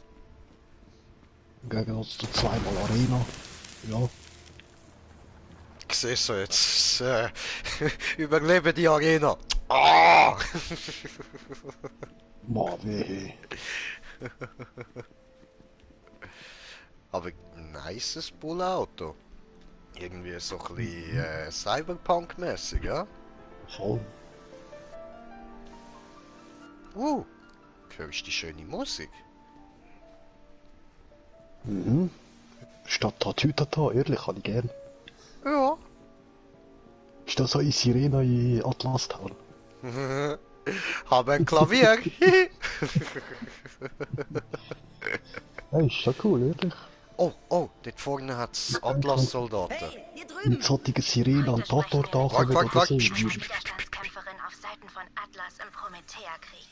Im Gegensatz zu zweimal Arena. Ja, Ich sehe so jetzt. Überlebe die Arena. Ah! boah, weh. Aber nices Bullauto. Irgendwie so ein bisschen Cyberpunk-mäßig, ja? Voll. Hörst du die schöne Musik? Mhm. Statt Tatütata, ehrlich, kann ich gern. Ja. Ist das so eine Sirene in Atlas Town? Habe ein Klavier. Hey, ist schon cool, ehrlich. Oh, dort vorne hat's Atlas-Soldaten. Hey, hier drüben! Mit solchen Sirenen an Tator da Warte, kommen oder so. Widerstandskämpferin auf Seiten von Atlas im Promethea-Krieg.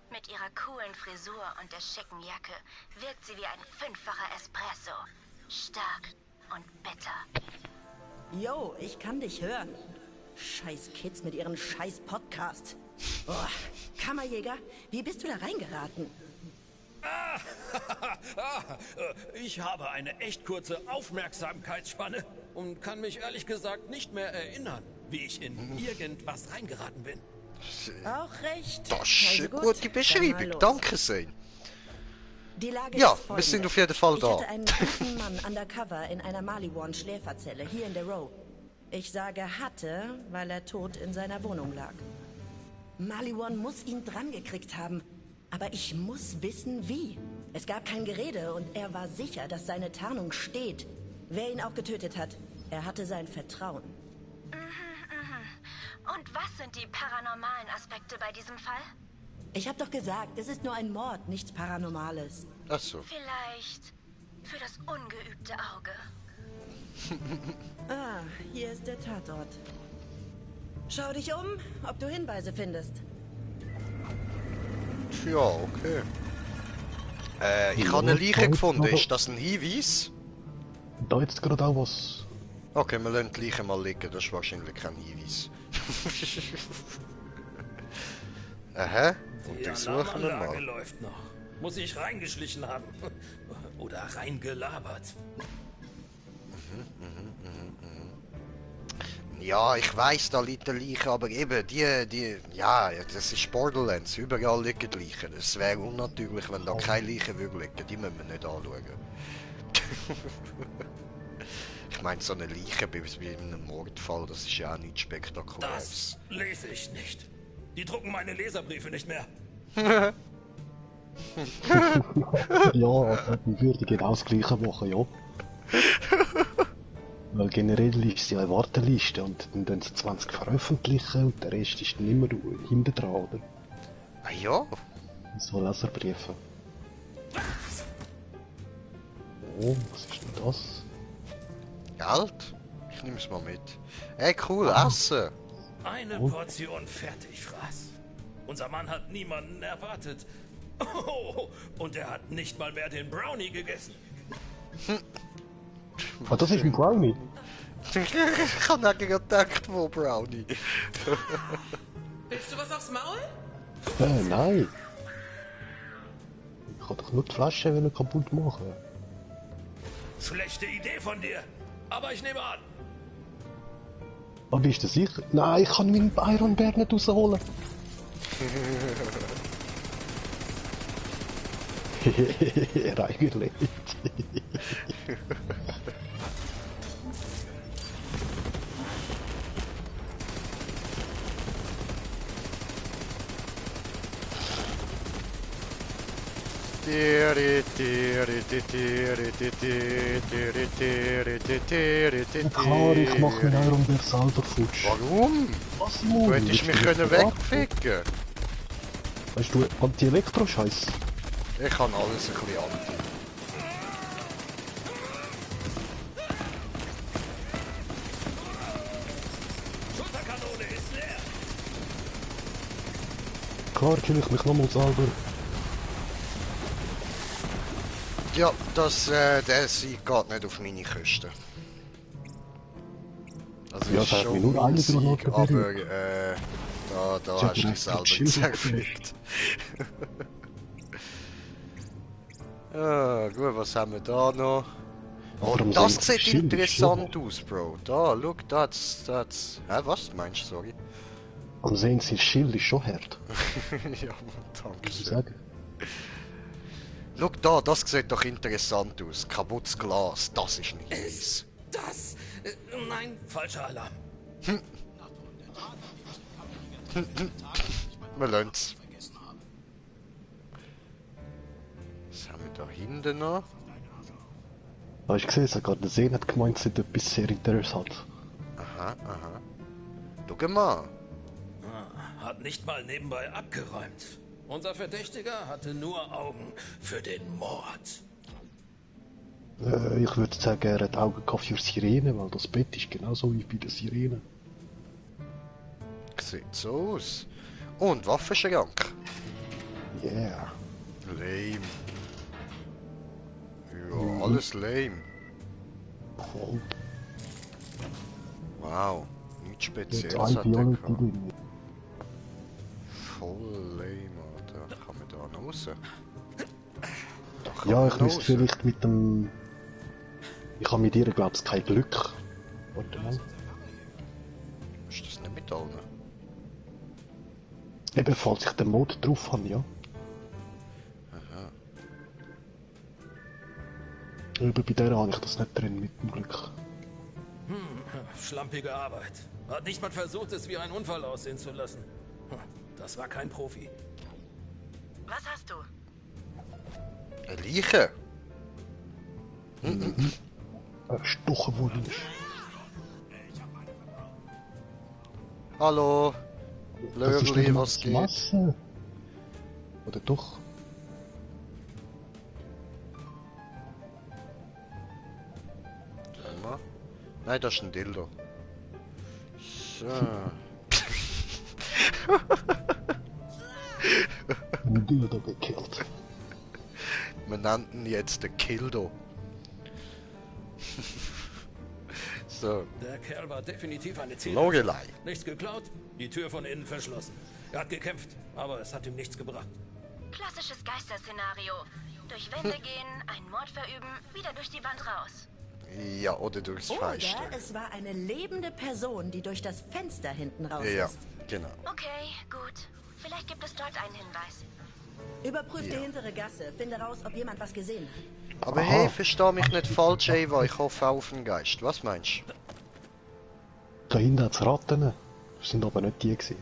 Mit ihrer coolen Frisur und der schicken Jacke wirkt sie wie ein 5-facher Espresso. Stark und bitter. Yo, ich kann dich hören. Scheiß Kids mit ihren scheiß Podcasts. Boah, Kammerjäger, wie bist du da reingeraten? Ich habe eine echt kurze Aufmerksamkeitsspanne und kann mich ehrlich gesagt nicht mehr erinnern, wie ich in irgendwas reingeraten bin. Auch recht. Das ist Also eine gut, gute dann mal Beschreibung, los. danke sehr. Die Lage Ja, ist wir folgende. sind auf jeden Fall Ich da. hatte einen guten Mann undercover in einer Maliwan-Schläferzelle hier in der Row. Ich sage hatte, weil er tot in seiner Wohnung lag. Maliwan muss ihn drangekriegt haben. Aber ich muss wissen, wie. Es gab kein Gerede und er war sicher, dass seine Tarnung steht. Wer ihn auch getötet hat, er hatte sein Vertrauen. Und was sind die paranormalen Aspekte bei diesem Fall? Ich hab doch gesagt, es ist nur ein Mord, nichts Paranormales. Ach so. Vielleicht für das ungeübte Auge. Ah, hier ist der Tatort. Schau dich um, ob du Hinweise findest. Ja, okay. Ich habe eine Leiche gefunden. Ist das ein Hinweis? Da jetzt gerade auch was. Okay, wir lassen die Leiche mal liegen. Das ist wahrscheinlich kein Hinweis. Aha. Und Die die suchen wir Alarmanlage mal. läuft noch. Muss ich reingeschlichen haben. Oder reingelabert. Ja, ich weiß, da liegt eine Leiche, aber eben, ja, das ist Borderlands, überall liegen Leichen. Es wäre unnatürlich, wenn da keine Leichen würde liegen, die müssen wir nicht anschauen. Ich meine, so eine Leiche bei einem Mordfall, das ist ja auch nichts Spektakuläres. Das lese ich nicht. Die drucken meine Leserbriefe nicht mehr. Ja, also die würde genau das gleiche machen, ja. Weil generell ist es ja eine Warteliste und dann tun sie 20 veröffentlichen und der Rest ist dann immer hinten dran, oder? Ah ja? So Leserbriefe. Oh, was ist denn das? Geld? Ich nehme es mal mit. Hey, cool, Essen! Eine Portion Fertigfraß. Unser Mann hat niemanden erwartet. Oh, und er hat nicht mal mehr den Brownie gegessen. Ah, das ist ein Brownie. Ich habe auch gedacht, wo Brownie. Willst du was aufs Maul? Nein. Ich kann doch nur die Flasche kaputt machen. Schlechte Idee von dir. Aber ich nehme an. Aber bist du sicher? Nein, ich kann meinen Iron Bear nicht rausholen. Reingelegt. Klar, ich mache meinen Iron Bear selber futsch. Warum? Was Du hättest mich können wegficken. Weißt du, Anti-Elektro-Scheiß? Ich kann alles ein bisschen anti. Schulterkanone ist leer. Klar, kill ich mich nochmal selber. Ja, der Sieg geht nicht auf meine Kosten. Also Ja, ist das hat schon mich nur mein eine Sieg, Granate aber berührt. da Ich hab hast du dich direkt selber das Schild zerfickt. Ah, gut, was haben wir da noch? Oh, Warum das soll ich sieht Schild interessant aus, Bro. Da, look, das. Hä, was meinst du, sorry? Am sehen Sie, das Schild ist schon hart. Ja, danke Muss ich schön. sagen. Look da, das sieht doch interessant aus. Kaputtes Glas, das ist nicht nice. Das. Nein, falscher Alarm. Wir lassen's. Was haben wir da hinten noch? Hast du gesehen, es hat gerade der Sehen hat gemeint, es ist etwas sehr interessant. Aha, aha. Schau mal. Hat nicht mal nebenbei abgeräumt. Unser Verdächtiger hatte nur Augen für den Mord. Ich würde sagen, er hat Augen gehabt für Sirene, weil das Bett ist genauso wie bei der Sirene. Sieht so aus. Und Waffenschrank. Yeah. Lame. Ja, alles lame. Voll. Wow. Nichts Mit Spezielles hat er Biology gehabt. drin. Voll lame, Alter. Kann man da noch raus? Da kann Ja, man ich noch müsste raus. vielleicht mit dem... Ich habe mit ihr, glaube ich, kein Glück. Warte mal. Ist das nicht mit allen? Eben, falls ich den Mod drauf habe, ja. Aha. Eben, bei der habe ich das nicht drin, mit dem Glück. Schlampige Arbeit. Hat nicht mal versucht, es wie ein Unfall aussehen zu lassen. Das war kein Profi. Was hast du? Eine Leiche? Erstochen wurde ich. Hallo? Das ist Lögli, nicht mal was das geht? Messer. Oder doch? Warte mal. Nein, das ist ein Dildo. So. Dildo gekillt. Wir nannten ihn jetzt den Kildo. So, Der Kerl war definitiv eine Ziel. Logelei. Nichts geklaut, die Tür von innen verschlossen. Er hat gekämpft, aber es hat ihm nichts gebracht. Klassisches Geisterszenario. Durch Wände gehen, einen Mord verüben, wieder durch die Wand raus. Ja, oder durchs Fenster. Oder es war eine lebende Person, die durch das Fenster hinten raus Ja, ist. genau. Okay, gut. Vielleicht gibt es dort einen Hinweis. Überprüf die Ja. hintere Gasse, finde raus, ob jemand was gesehen hat. Aber hey, versteh mich nicht falsch, Eva, ich hoffe auch auf den Geist. Was meinst du? Da hinten hat's Ratten. Das sind aber nicht die gewesen.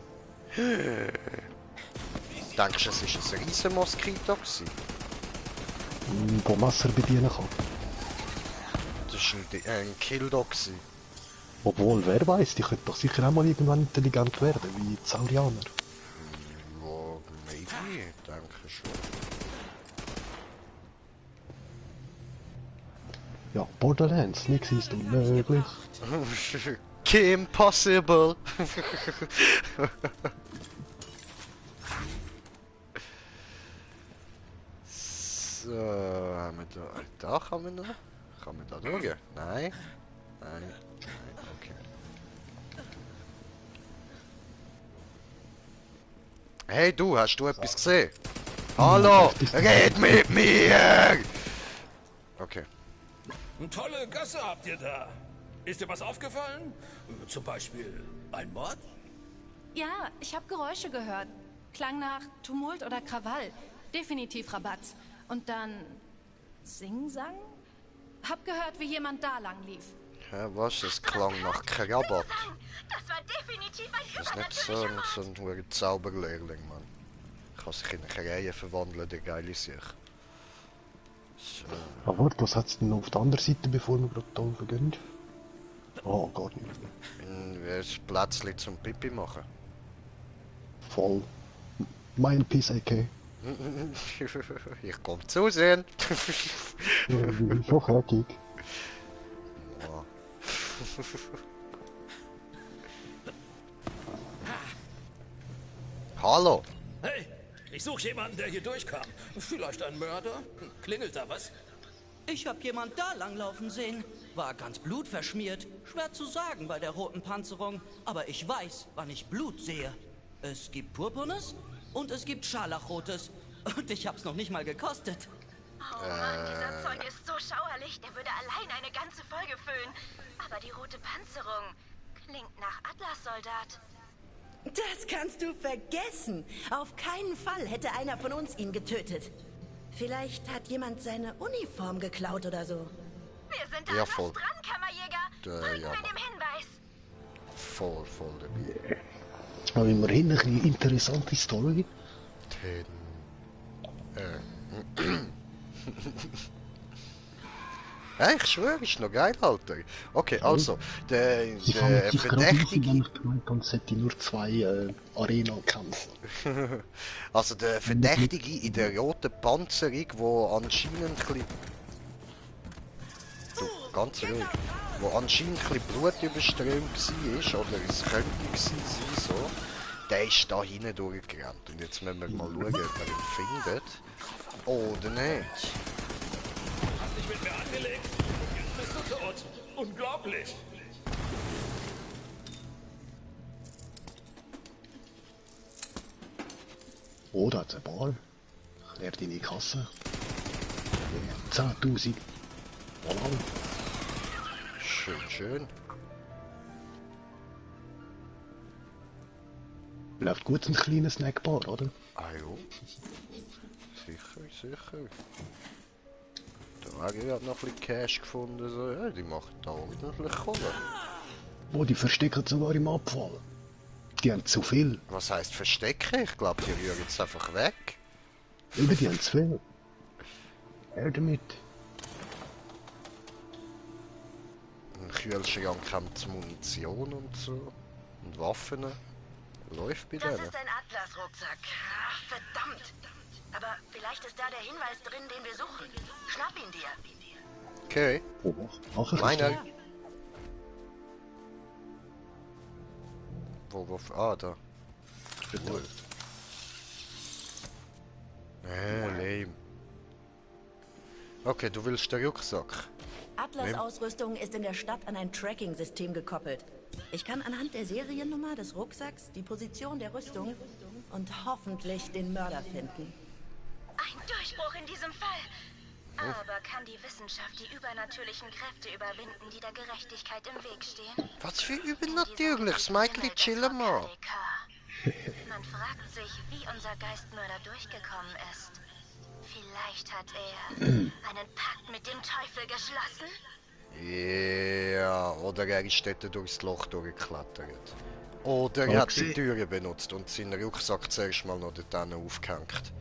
Denkst du, es war ein riesen Moskito gewesen? Wo Messer bedienen kann. Das war ein Kildo gewesen. Obwohl, wer weiß, die könnte doch sicher auch mal irgendwann intelligent werden, wie die Saurianer. Ja, maybe, denke schon. Ja, Borderlands, nichts ist unmöglich. Kim Possible! So, haben wir da. Da kann man noch? Kann man da schauen? Nein. Nein. Nein, okay. Hey du, hast du etwas gesehen? Hallo! Red mit mir! Okay. Eine tolle Gasse habt ihr da. Ist dir was aufgefallen? Zum Beispiel ein Mord? Ja, ich habe Geräusche gehört. Klang nach Tumult oder Krawall. Definitiv Rabatz. Und dann Singsang? Hab gehört, wie jemand da lang lief. Ja, was? Das klang nach Krabat. Das war definitiv ein Das ist nicht so ein hoher Zauberlehrling, Mann. Kann sich in eine Krähe verwandeln, der geile sich. So. Aber was hat's denn auf der anderen Seite, bevor wir gerade da oben gehen? Oh, gar nicht. Ein Plätzchen zum Pipi machen. Voll. Mein PSAK. Ich komm zusehen. Schon fertig. Ja. Hallo. Hey, ich suche jemanden, der hier durchkam. Vielleicht ein Mörder? Klingelt da was? Ich hab jemand da langlaufen sehen. War ganz blutverschmiert. Schwer zu sagen bei der roten Panzerung. Aber ich weiß, wann ich Blut sehe. Es gibt Purpurnes und es gibt Scharlachrotes. Und ich hab's noch nicht mal gekostet. Oh Mann, dieser Zeug ist so schauerlich, der würde allein eine ganze Folge füllen. Aber die rote Panzerung klingt nach Atlas-Soldat. Das kannst du vergessen. Auf keinen Fall hätte einer von uns ihn getötet. Vielleicht hat jemand seine Uniform geklaut oder so. Wir sind da Ja, fast voll. dran, Kammerjäger. Folgen Ja, wir dem Hinweis. voll dabei. Aber immerhin eine interessante Story. Ja, ich schwöre, ist noch geil, Alter. Okay, also, der Sie fangen sich gerade auf, Verdächtige... wenn ich gemeint habe, es hätte nur zwei Arena-Kämpfe. Also der Verdächtige in der roten Panzerung, wo anscheinend ein bisschen... Du, ganz ruhig. Wo anscheinend ein bisschen Blut überströmt war, oder es könnte gewesen sein, so. Der ist da hinten durchgerannt. Und jetzt müssen wir mal schauen, ob wir ihn findet. Oder nicht. Hast dich mit mir angelegt? Jetzt bist du tot. Unglaublich. Oh, da hat's ein Bar. Leer deine Kasse. 10.000. Voilà. Schön. Läuft gut ein kleiner Snackbar, oder? Ah jo. Sicher. Da habe ich noch ein bisschen Cash gefunden. So. Ja, die macht da ordentlich Kohle. Oh, die verstecken sogar im Abfall. Die haben zu viel. Was heisst verstecken? Ich glaube, die rühren jetzt einfach weg. Über die haben zu viel. Her damit. Im Kühlschrank haben sie Munition und so. Und Waffen. Läuft bei Das denen. ist ein Atlas-Rucksack. Ach, verdammt. Aber vielleicht ist da der Hinweis drin, den wir suchen. Schnapp ihn dir. Okay. Oh, mach Meiner. Wo, ah, da. Cool. Lame. Okay, du willst den Rucksack. Atlas Ausrüstung ist in der Stadt an ein Tracking-System gekoppelt. Ich kann anhand der Seriennummer des Rucksacks die Position der Rüstung und hoffentlich den Mörder finden. Ein Durchbruch in diesem Fall. Aber kann die Wissenschaft die übernatürlichen Kräfte überwinden, die der Gerechtigkeit im Weg stehen? Was für übernatürlich, Smiley, chill mal. Man fragt sich, wie unser Geistmörder durchgekommen ist. Vielleicht hat er einen Pakt mit dem Teufel geschlossen? Ja, oder er ist dort durchs Loch durchgeklettert. Oder er hat die Türe benutzt und seinen Rucksack zuerst mal noch dort aufgehängt.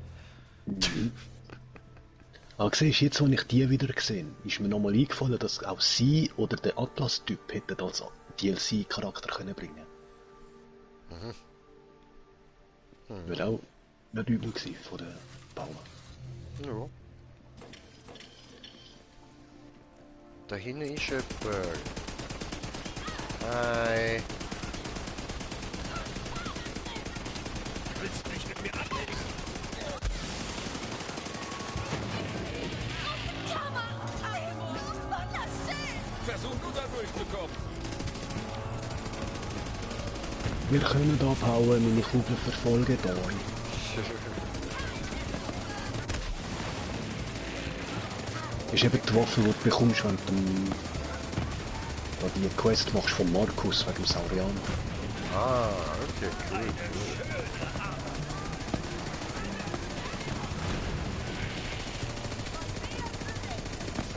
Aber siehst du, jetzt, als ich die wieder gesehen habe, ist mir nochmal eingefallen, dass auch sie oder der Atlas-Typ hätten als DLC-Charakter können bringen. Wäre auch nicht übel gewesen von den Bauern. Ja. Da hinten ist jemand. Hi. Willst du dich mit mir anlegen? Versuch du da durchzukommen. Wir können abhauen, meine Kugeln verfolgen euch. Das ist eben die Waffe, die du bekommst, wenn du die Quest machst von Markus wegen dem Saurian. Ah, okay, cool.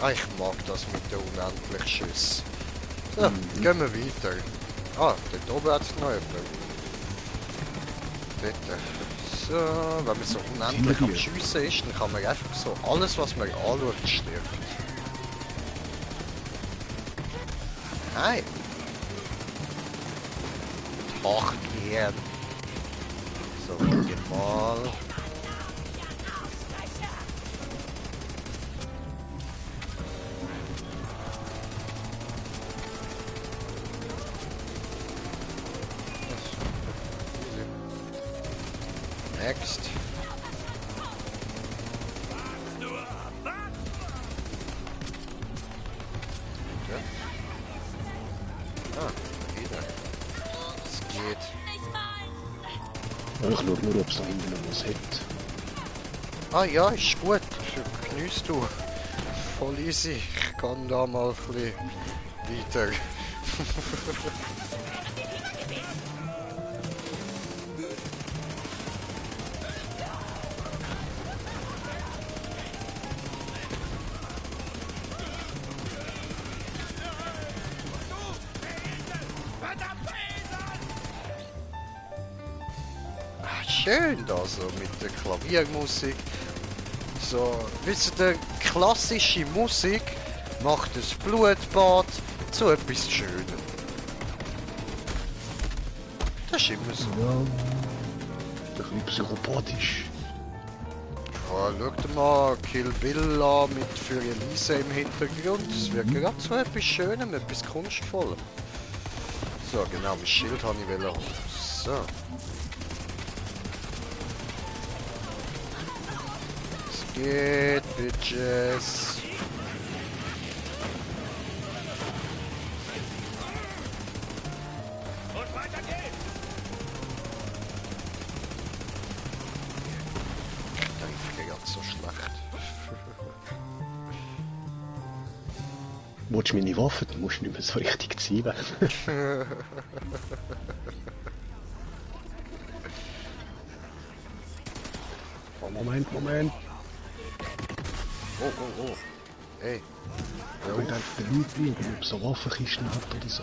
Ah, ich mag das mit den unendlichen Schüssen. So, gehen wir weiter. Ah, dort oben hat es noch jemanden. Dort. So, wenn man so unendlich am Schiessen ist, dann kann man einfach so alles, was man anschaut, stirbt. Hi! Hochgehen! So, geht mal. Next. Ja. Ah, wieder. Es geht. Ja, ich schaue nur, ob es da hinten noch was hat. Ah ja, ist gut. Genießt du. Voll easy. Ich kann da mal ein bisschen weiter. Schön da so mit der Klaviermusik. So, wisst ihr, klassische Musik macht das Blutbad zu etwas Schönem. Das ist immer so. Ja, ein bisschen psychopathisch. Ja, schaut mal Kill Bill an mit für Elise im Hintergrund. Das wird gerade so etwas Schönem, etwas Kunstvollem. So, genau, mein Schild habe ich holen. So. Geht, Bitches. Und weiter geht's. Danke, ganz so schlecht. Willst du meine Waffe? Die musst du nicht mehr so richtig zielen. Oh, Moment. Oh, oh, oh. Hey. Ich will einfach den Leuten schauen, ob es so Waffenkisten hat oder so.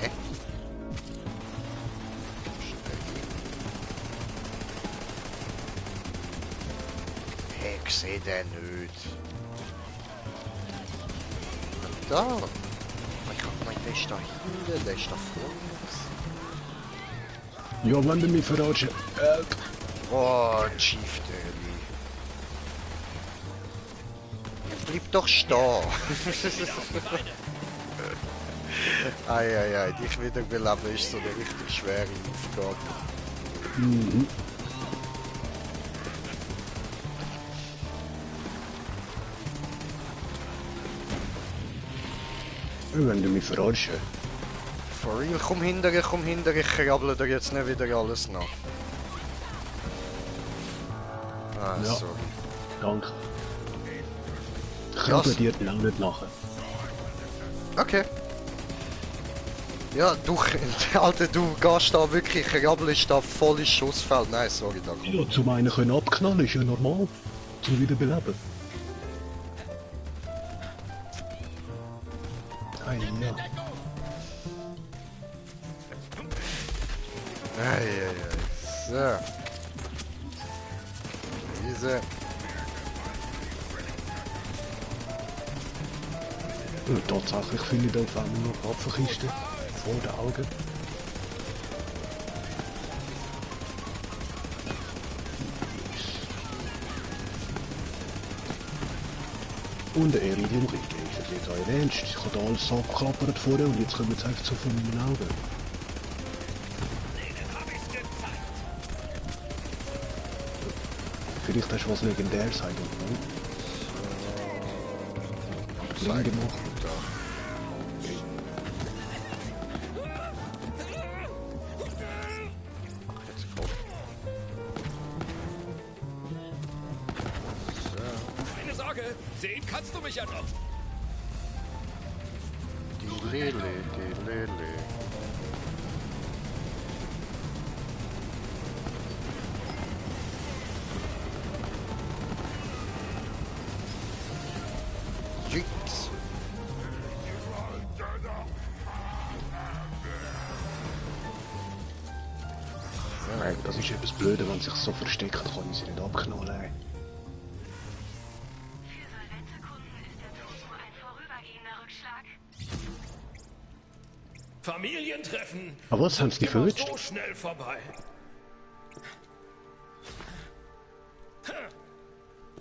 Hä? Hey, ich seh den nicht. Da! Ich hab gemeint, der ist da hinten, der ist da vorne. Ja, wenn du mich verratst. Oh, Chief Daily. Bleib doch stehen. Eieiei, dich wiederbeleben ist so eine richtig schwere Aufgabe. Mhm. Wenn du mich verarschen. For real, komm hinter, ich krabbel dir jetzt nicht wieder alles nach. Ah, Ja. sorry. Danke. Ich krabbel dir lang nicht nachher. Okay. Ja, du, Alter, du gehst da wirklich, krabbelst da voll ins Schussfeld. Nein, sorry, da komm. Ja, zum einen können abknallen, ist ja normal. Zum Wiederbeleben. Ja. Eieiei. So. Diese. Und tatsächlich finde ich da auf einmal noch Waffenkisten vor den Augen. Und der Iridium-Krieg, ist das jetzt euer Ernst? Ich habe da alles abgeklappert vorher und jetzt kommen jetzt einfach so von meinen Augen. Vielleicht hast du was Legendäres sagen, oder? Lang gemacht. Okay. Jetzt komm. Keine Sorge, sehen kannst du mich ja noch. Die Lele, die Lele. Jeez. Nein, das ist etwas Blöde, wenn sich so versteckt, kann ich sie nicht abknallen. Für Solvente-Kunden ist der Tod nur ein vorübergehender Rückschlag. Familientreffen. Aber was, haben sie die Immer verwünscht? so schnell vorbei.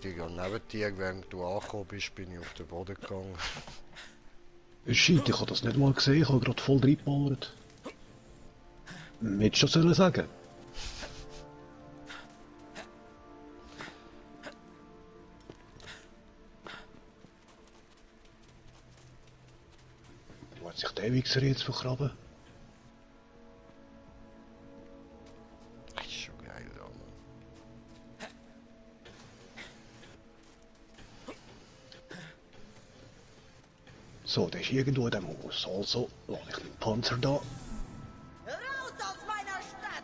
Digga, neben dir, während du angekommen bist, bin ich auf den Boden gegangen. Shit, ich habe das nicht mal gesehen, ich habe gerade voll reingeballert. Hättest du schon sagen. Wo hat sich der Wichser jetzt vergraben? Das ist schon geil, da, Mann. So, der ist irgendwo in dem Haus. Also, lasse ich den Panzer da. Raus aus meiner Stadt!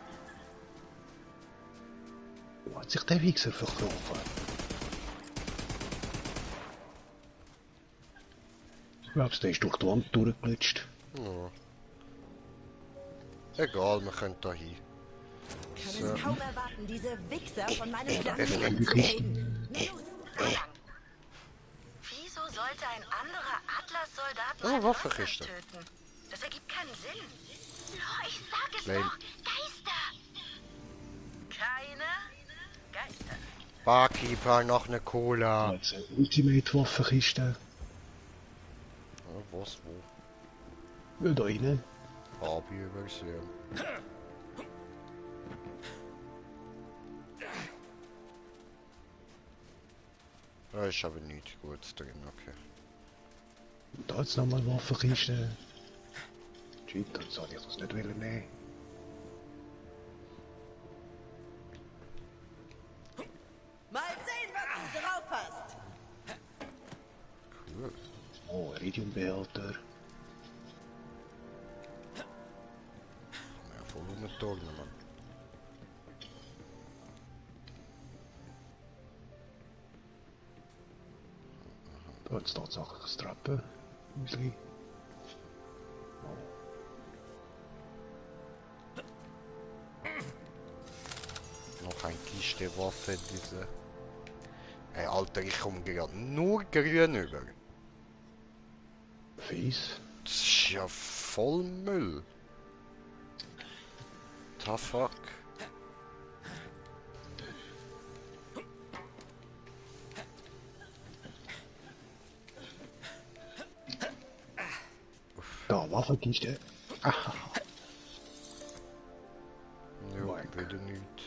Wo hat sich der Wichser vergraben? Ich glaube, der ist durch die Wand durchgelutscht. Ja. Egal, wir können da hin. Kann es kaum erwarten, diese Wichser von meinem Stadt echt. wegzukriegen. Los, Wieso sollte ein anderer Atlas-Soldat Oh, einen Waffenkiste. Atlas töten? Das ergibt keinen Sinn. Oh, ich sag es Lame. doch. Geister. Keine Geister. Barkeeper, noch eine Cola. Jetzt eine Ultimate-Waffenkiste. Ja, was, wo? Ja, da rein. Hab ich übersehen. Da ist aber nichts Gutes drin, okay. Und da jetzt nochmal Waffenkiste. Shit, dann soll ich das nicht nehmen. mal sehen, was du drauf hast. Cool. Oh, Iridiumbehälter. Ja, voll umgetragen, Mann. Da hat es tatsächlich ein Trappen. Müsli. Noch ein Kiste Waffe, diese. Ey, Alter, ich komme gerade nur grün über. Fies. Das ist ja voll Müll. The fuck? Anfang ist der... Aha. Ja, wieder nichts.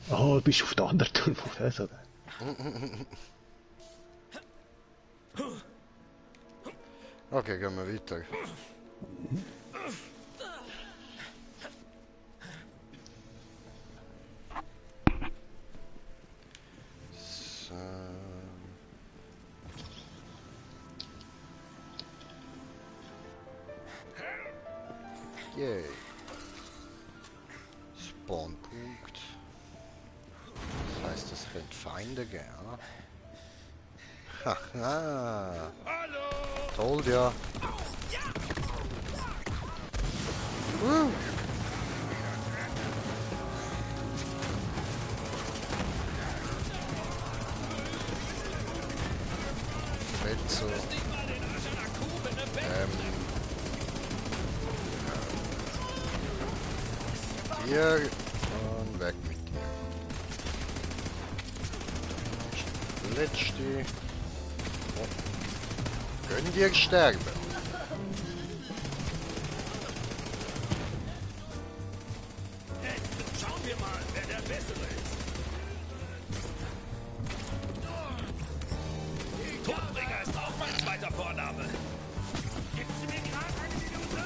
Oh, du bist auf der anderen Turmhof, also. Okay, gehen wir weiter. So. Yay. Spawnpunkt. Das heißt, es könnte Feinde geben. Haha. Toll, ja. Fällt so. Hier und weg mit dir. Letzte. Oh. Können dir sterben. Schauen wir mal, wer der Bessere ist. Todbringer ist auch mein zweiter Vorname. Gibst du mir gerade eine Minute?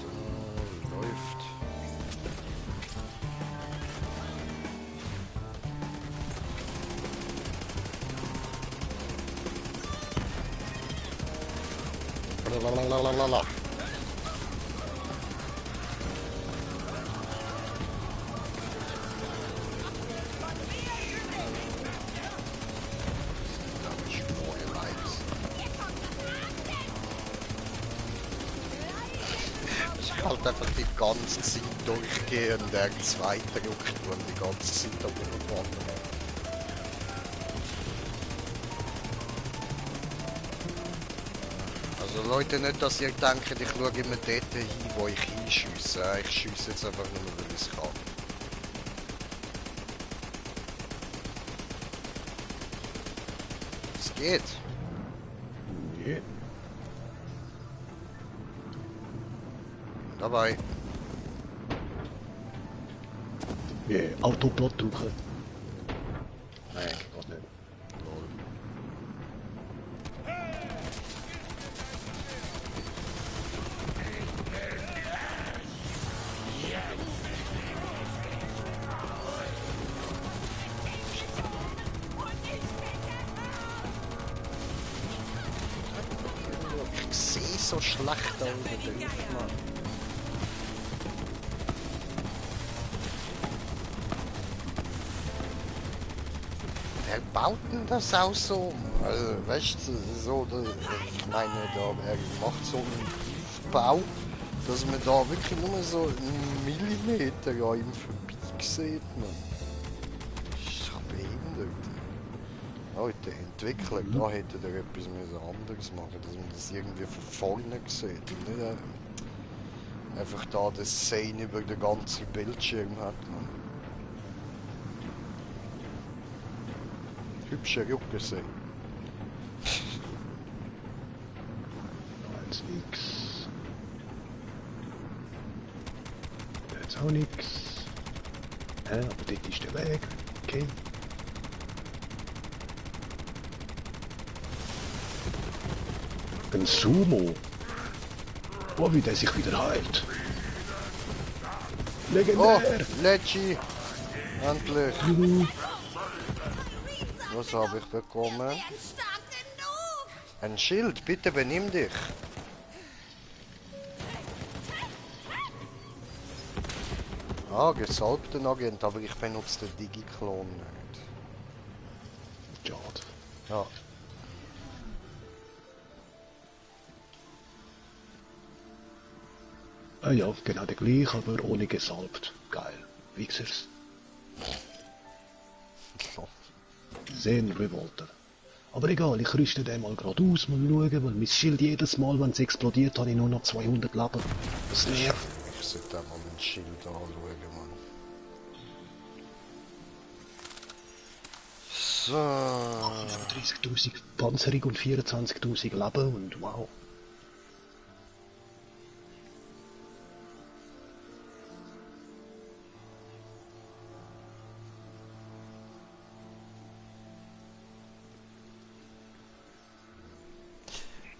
So, läuft. Lalalala. Ich halt einfach die ganze Zeit durchgehen und irgendwas weiterruckt und die ganze Zeit da rumwandern. Also Leute, nicht, dass ihr denkt, ich schaue immer dort hin, wo ich hinschiesse. Ich schiesse jetzt einfach nur, weil ich es kann. Es geht. Nee. Dabei. Nee, Autoplot drücken. Nein, geht nicht. Lol. Ich sehe so schlecht da unten drauf, Mann. Wer baut denn das auch so? Also, weißt du, so, ich meine, er macht so einen Aufbau, dass man da wirklich nur so einen Millimeter an ihm vorbei sieht, man. Das ist ja behindert. Leute, Entwickler, da hätte er etwas anderes machen, dass man das irgendwie von vorne sieht und nicht einfach da das Szene über den ganzen Bildschirm hat, man. Hübsche Rucke sehen. Jetzt nix. Jetzt auch nix. Aber dort ist der Weg. Okay. Ein Sumo. Oh, wie der sich wieder heilt. Oh, Legendär. Leggy! Endlich! Was habe ich bekommen? Ein Schild, bitte benimm dich! Ah, gesalbten Agent, aber ich benutze den Digi-Klon nicht. Schade. Ja. Ah ja, genau der gleiche, aber ohne gesalbt. Geil. Wichsers. Sehen Revolter. Aber egal, ich rüste den mal gerade aus, mal schauen, weil mein Schild jedes Mal, wenn es explodiert, habe ich nur noch 200 Leben. Das nervt. Ich sollte auch mal mein Schild anschauen, Mann. So. 30.000 Panzerung und 24.000 Leben und wow.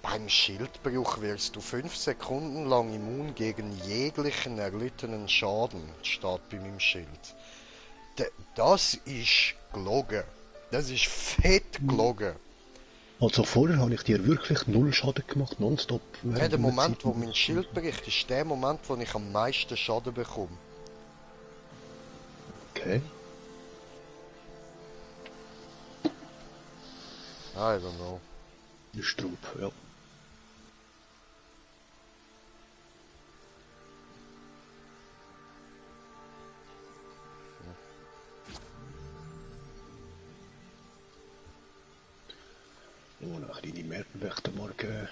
Beim Schildbruch wirst du 5 Sekunden lang immun gegen jeglichen erlittenen Schaden, steht bei meinem Schild. Das ist gelogen. Das ist fett gelogen. Also vorher habe ich dir wirklich null Schaden gemacht, nonstop. Ja, der Moment, wo mein Schild bricht, ist der Moment, wo ich am meisten Schaden bekomme. Okay. I don't know. Der Strupp, ja. Oh, noch kleine Merkenwächter morgen.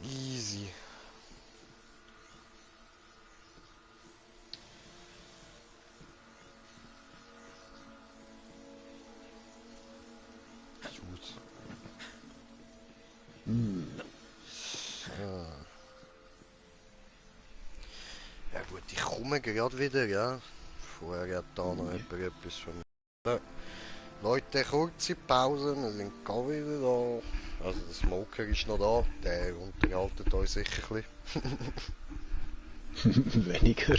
Easy. Gut. So. Ja gut, ich komme gerade wieder, ja. Vorher hat da noch jemand etwas von mir. Leute, kurze Pause, wir sind gar wieder da. Also der Smoker ist noch da, der unterhaltet euch sicher ein bisschen. Weniger.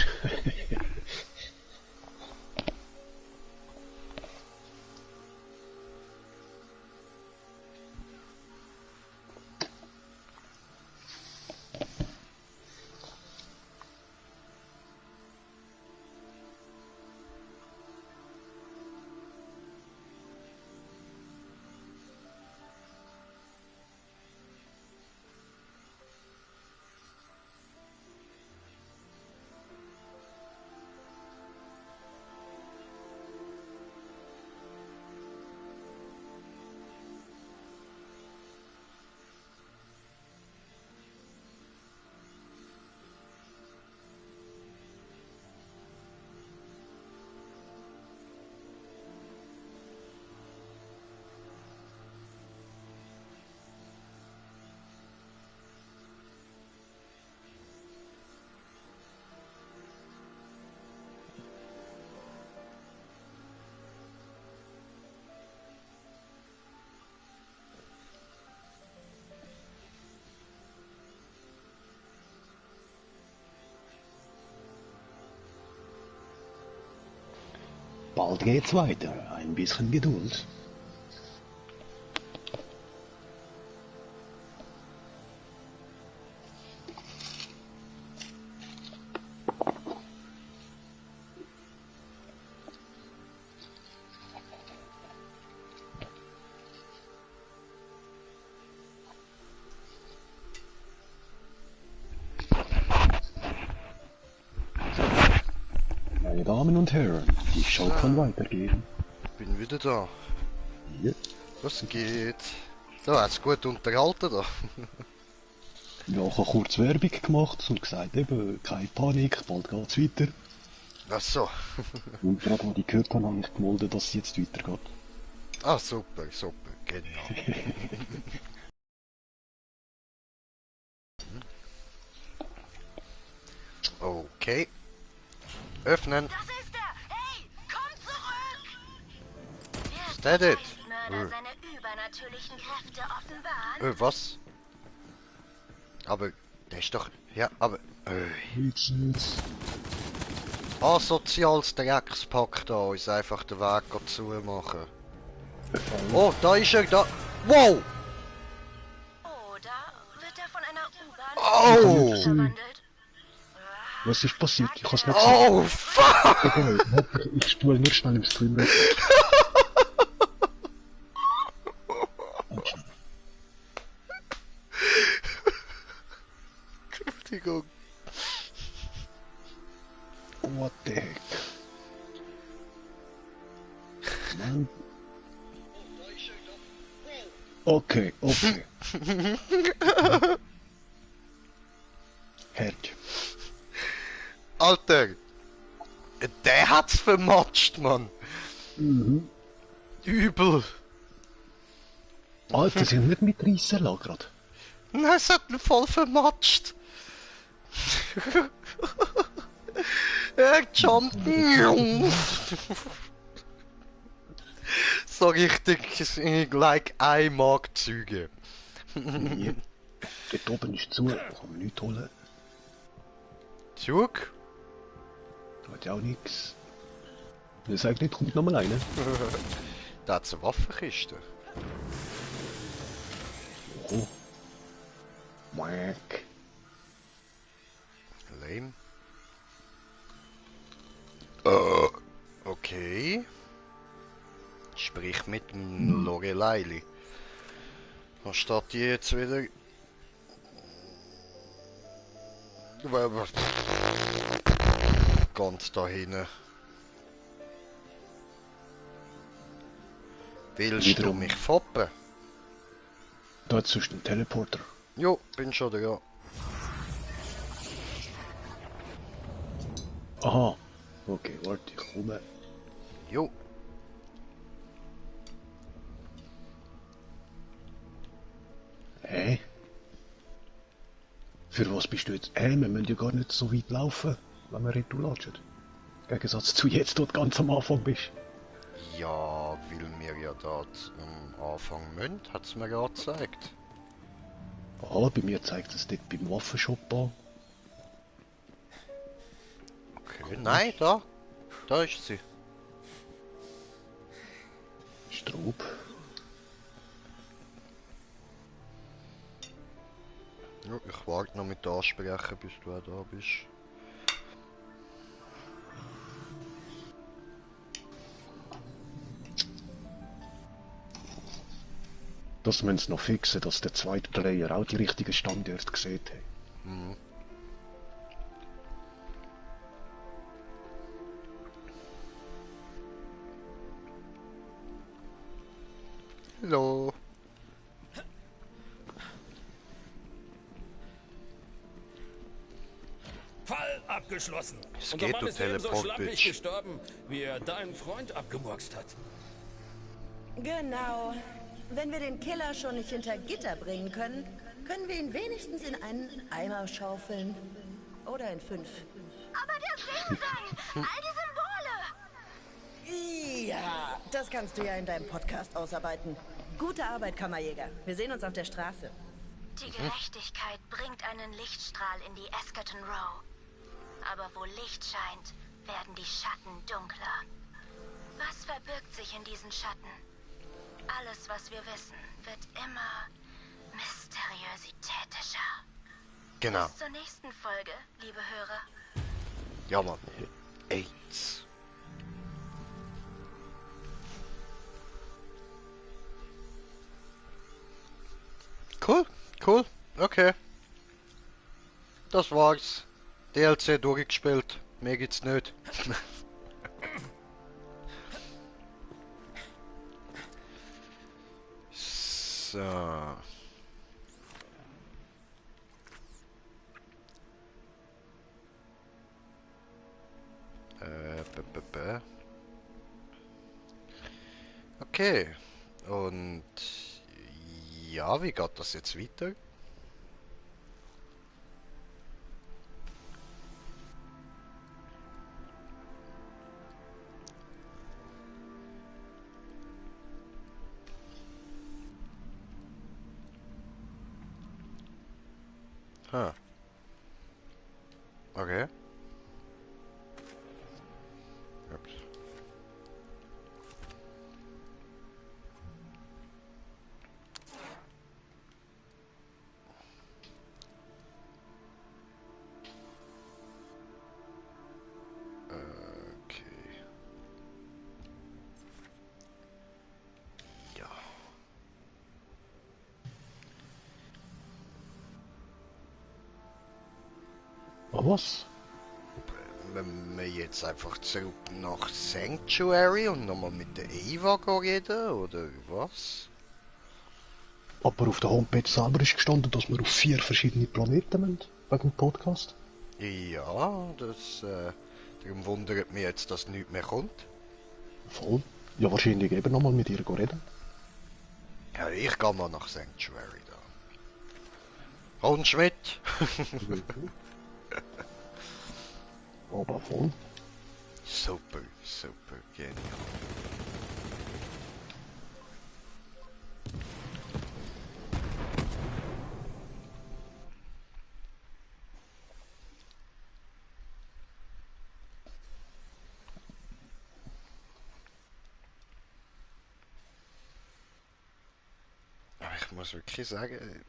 Bald geht's weiter. Ein bisschen Geduld. Meine Damen und Herren, die Show kann weitergehen. Bin wieder da. Ja. Was geht? So, hat's gut unterhalten da. Ja, ich habe kurz Werbung gemacht und gesagt, eben, keine Panik, bald geht's weiter. Ach so. Und gerade, als ich gehört habe, habe ich gemeldet, dass es jetzt weitergeht. Ah, super, super, genau. Okay. Öffnen. Das ist er! Hey, komm zurück! Ist der das? Mörder seine übernatürlichen Kräfte offenbaren? Was? Aber, der ist doch... Ja, aber... Asoziales Dreckspack da, uns einfach den Weg zumachen. Oh, da ist er, da... Wow! Oder wird er von einer U-Bahn Oh! verwandelt? Was ist passiert? Ich hab's nicht gesehen. Oh, fuck! Egal, warte, ich spule nur schnell im Stream weg. Entschuldigung. What the heck? Mann. Okay, okay. Herd. Alter, der hat's vermatscht, Mann. Mhm. Übel. Alter, sie haben nicht mitreissen lassen gerade. Nein, es hat ihn voll vermatscht. Er jumpt. So richtig, like ein Marktzeuge. Nee. Dort oben ist zu, da kann man nichts holen. Zug? Hat ja auch nichts. Der sagt nicht, kommt nochmal einer. Da hat's eine Waffenkiste. Oh. Wack. Lame. Okay. Sprich mit dem Loreleili. Was steht die jetzt wieder? Ganz da hinten. Willst du Wiederum. mich foppen? Da hat sonst einen Teleporter. Jo, bin schon da. Aha. Okay, warte, ich komme. Jo. Hä? Für was bist du jetzt? Wir müssen ja gar nicht so weit laufen, wenn wir retour latschen. Im Gegensatz zu jetzt, dort ganz am Anfang bist. Ja, weil wir ja da am Anfang müssen, hat es mir gerade gezeigt. Ah, bei mir zeigt es dort beim Waffenshop an. Okay, nein, da. Da ist sie. Straub. Ja, ich warte noch mit ansprechen, bis du auch da bist. Das müssen sie noch fixen, dass der zweite Player auch die richtigen Standorte gesehen hat. Mhm. Hallo. Fall abgeschlossen. Es Unser geht, Mann du ist ebenso Teleport, schlampig Bitch. gestorben, wie er deinen Freund abgemurkst hat. Genau. Wenn wir den Killer schon nicht hinter Gitter bringen können, können wir ihn wenigstens in einen Eimer schaufeln. Oder in 5. Aber der Singsang! All die Symbole! Ja, das kannst du ja in deinem Podcast ausarbeiten. Gute Arbeit, Kammerjäger. Wir sehen uns auf der Straße. Die Gerechtigkeit bringt einen Lichtstrahl in die Eskerton Row. Aber wo Licht scheint, werden die Schatten dunkler. Was verbirgt sich in diesen Schatten? Alles, was wir wissen, wird immer mysteriositätischer. Genau. Bis zur nächsten Folge, liebe Hörer. Ja, Mann. AIDS. Cool, cool, okay. Das war's. DLC durchgespielt. Mehr gibt's nicht. So. Okay. Und ja, wie geht das jetzt weiter? Huh. Okay. Ups. Okay. Ja. Ah, was? Wenn wir jetzt einfach zurück nach Sanctuary und nochmal mit der Eva reden, oder was? Aber auf der Homepage selber ist gestanden, dass wir auf 4 verschiedene Planeten müssen. wegen dem Podcast? Ja, darum wundert mich jetzt, dass nichts mehr kommt. Voll. Ja, wahrscheinlich eben nochmal mit ihr reden. Ja, ich gehe mal nach Sanctuary da. Kommst du mit? Aber voll. Super, super, genial. Aber ich muss wirklich sagen,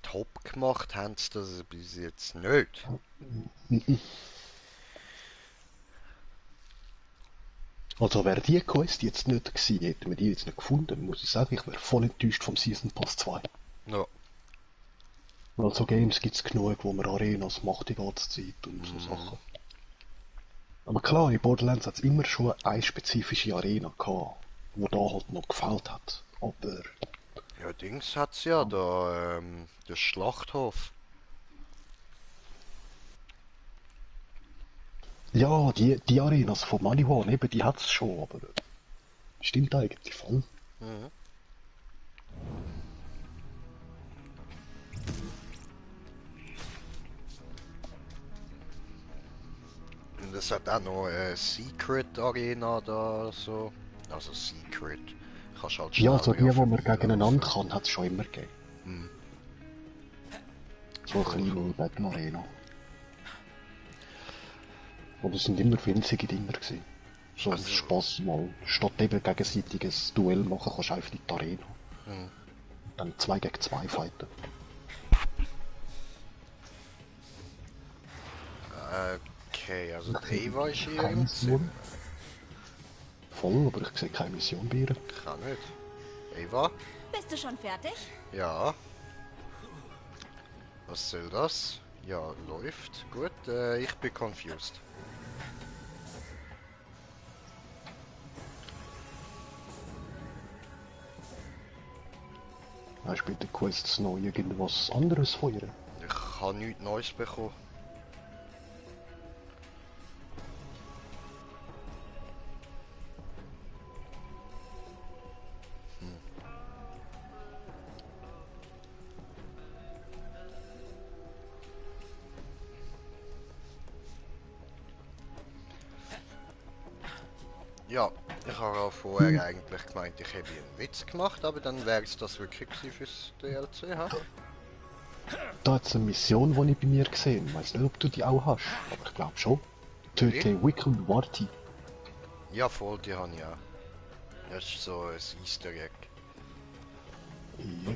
top gemacht haben sie das bis jetzt nicht. Also wäre die Quest jetzt nicht gewesen, hätten wir die jetzt nicht gefunden, muss ich sagen, ich wäre voll enttäuscht vom Season Pass 2. Ja. Also Games gibt es genug, wo man Arenas macht die ganze Zeit und so Sachen. Aber klar, in Borderlands hat es immer schon eine spezifische Arena gehabt, wo da halt noch gefällt hat. Aber Ja, Dings hat's ja da, der Schlachthof. ja, die Arenas von Maliwan, eben, die hat es schon, aber stimmt eigentlich voll. Mhm. Und es hat auch noch eine Secret Arena da, so. Also Secret. Kannst halt Ja, schnell so die, wieder wo man vorbeilaufen. gegeneinander kann, hat es schon immer gegeben. Mhm. So eine kleine Battle Arena. Und es sind immer winzige Dinger gewesen. So Also- Spaß mal. Statt eben gegenseitiges Duell machen, kannst du einfach in die Arena. Mhm. Dann 2 gegen 2 fighten. Okay, also die Eva ist hier Keine im Mission. Zimmer. Voll, aber ich sehe keine Mission bei ihr. Kann nicht. Eva? Bist du schon fertig? Ja. Was soll das? Ja, läuft. Gut, ich bin confused. Hast du bei den Quests noch irgendwas anderes von ihr? Ich habe nichts Neues bekommen. Ja, ich habe auch vorher eigentlich gemeint, ich hätte einen Witz gemacht, aber dann wäre es das wirklich gewesen fürs DLC, ha? Da hat es eine Mission, die ich bei mir gesehen habe. Ich weiß nicht, ob du die auch hast, aber ich glaube schon. Töte Wick und Warty. Ja, voll, die habe ich auch. Das ist so ein Easter Egg. Ja.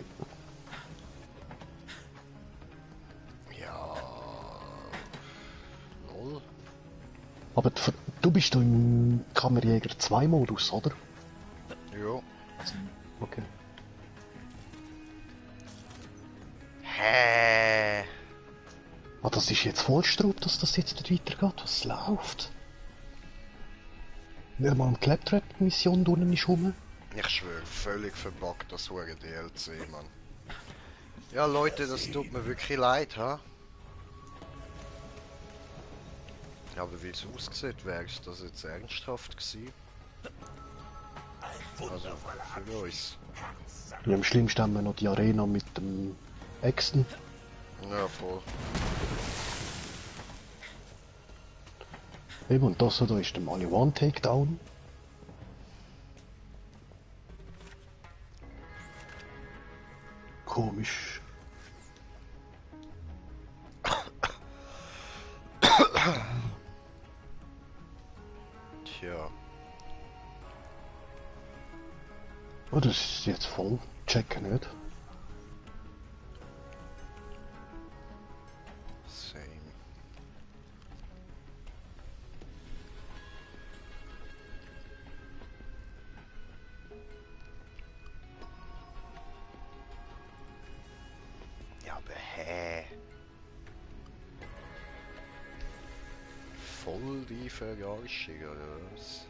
Ja. Lol. Aber du bist da im Kammerjäger 2 Modus, oder? Ja. Okay. Hä? Ah, das ist jetzt Vollstrub, dass das jetzt nicht weitergeht. Was läuft? Nicht mal eine Claptrap-Mission drinnen ist rum. Ich schwöre, völlig verbuggt das hure DLC, Mann. Ja, Leute, das tut mir wirklich leid, ha? Ja, aber wie es aussieht, wäre es das jetzt ernsthaft gewesen. Also, für uns. Ja, am schlimmsten haben wir noch die Arena mit dem Exten. Ja, voll. Eben, und das da ist der Maliwan Takedown. Komisch. Tja. Oh, das ist jetzt voll. Check nicht. Same. Ja, aber hä? Voll die Verarschung, oder was?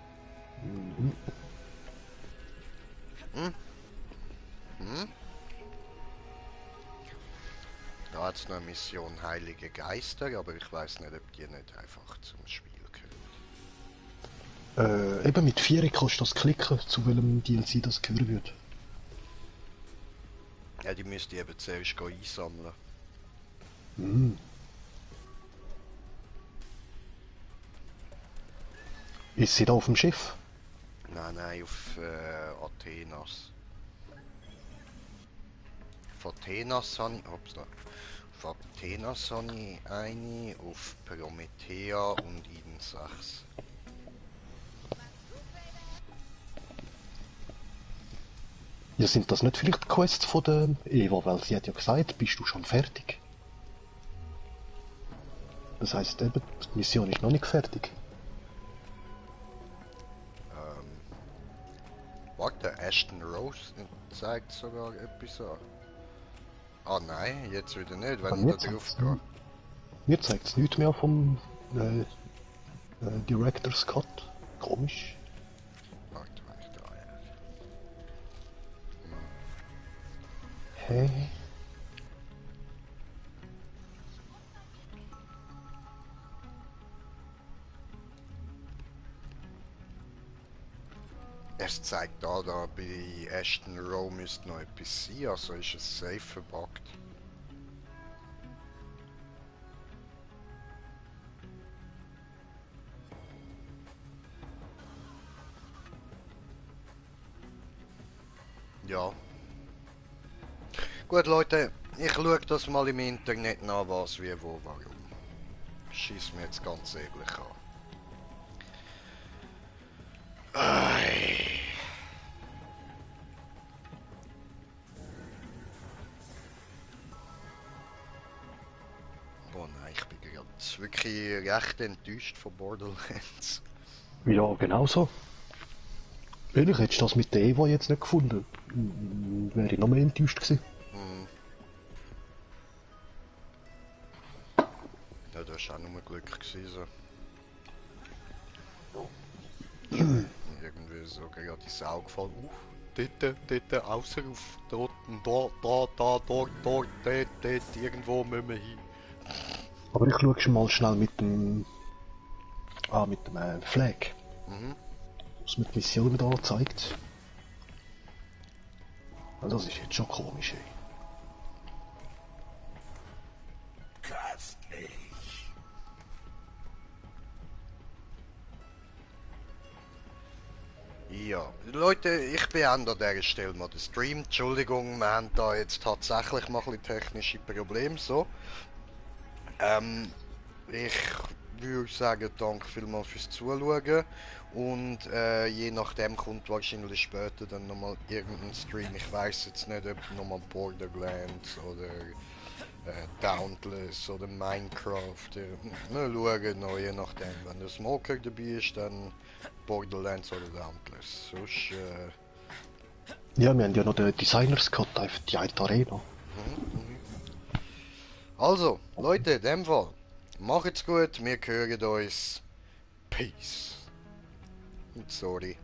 Mhm. Hm? Hm? Da hat es noch eine Mission Heilige Geister, aber ich weiß nicht, ob die nicht einfach zum Spiel gehören. Eben mit 4 kannst du das klicken, zu welchem DLC das gehören wird. Ja, die müsste ich eben zuerst einsammeln. Hm. Ist sie da auf dem Schiff? Nein, auf Athenas. Auf Athenas habe ich... Upsala. Auf Athenas habe ich eine, auf Promethea und Eden 6. Ja, sind das nicht vielleicht Quests von der Eva, weil sie hat ja gesagt, bist du schon fertig? Das heisst eben, die Mission ist noch nicht fertig. Warte, Ashton Rose zeigt sogar etwas an. Ah nein, jetzt wieder nicht, wenn ich da drauf gehe. Mir zeigt es nichts mehr vom Director's Cut. Komisch. Warte, wenn ich da Hey. Es zeigt da bei Ashton Rowe müsste noch etwas sein, also ist es safe verbuggt. Ja. Gut Leute, ich schaue das mal im Internet nach, was, wie, wo, warum. Schieß mir jetzt ganz ehrlich an. Ei. Oh nein, ich bin gerade wirklich recht enttäuscht von Borderlands. Ja, genau so. Ehrlich, hättest du das mit der Eva jetzt nicht gefunden, wäre ich noch mehr enttäuscht gewesen. Ja, das war auch nur Glück gewesen. Irgendwie so gerade ins Auge gefallen. Dort, außer auf dort, dort, irgendwo müssen wir hin. Aber ich schaue schon mal schnell mit dem... mit dem Flag. Was mir die Mission wieder anzeigt. Also das ist jetzt schon komisch, ey. Ja, Leute, ich beende an dieser Stelle mal den Stream. Entschuldigung, wir haben da jetzt tatsächlich mal ein bisschen technische Probleme, so. Ich würde sagen, danke vielmals fürs Zuschauen und je nachdem kommt wahrscheinlich später dann nochmal irgendein Stream. Ich weiß jetzt nicht, ob nochmal Borderlands oder Dauntless oder Minecraft. Wir schauen noch, je nachdem. Wenn der Smoker dabei ist, dann Borderlands oder Dauntless. Sonst, Ja, wir haben ja noch den Designers Cut, einfach die alte Arena. Also, Leute, in dem Fall, macht's gut, wir hören uns. Peace. Und sorry.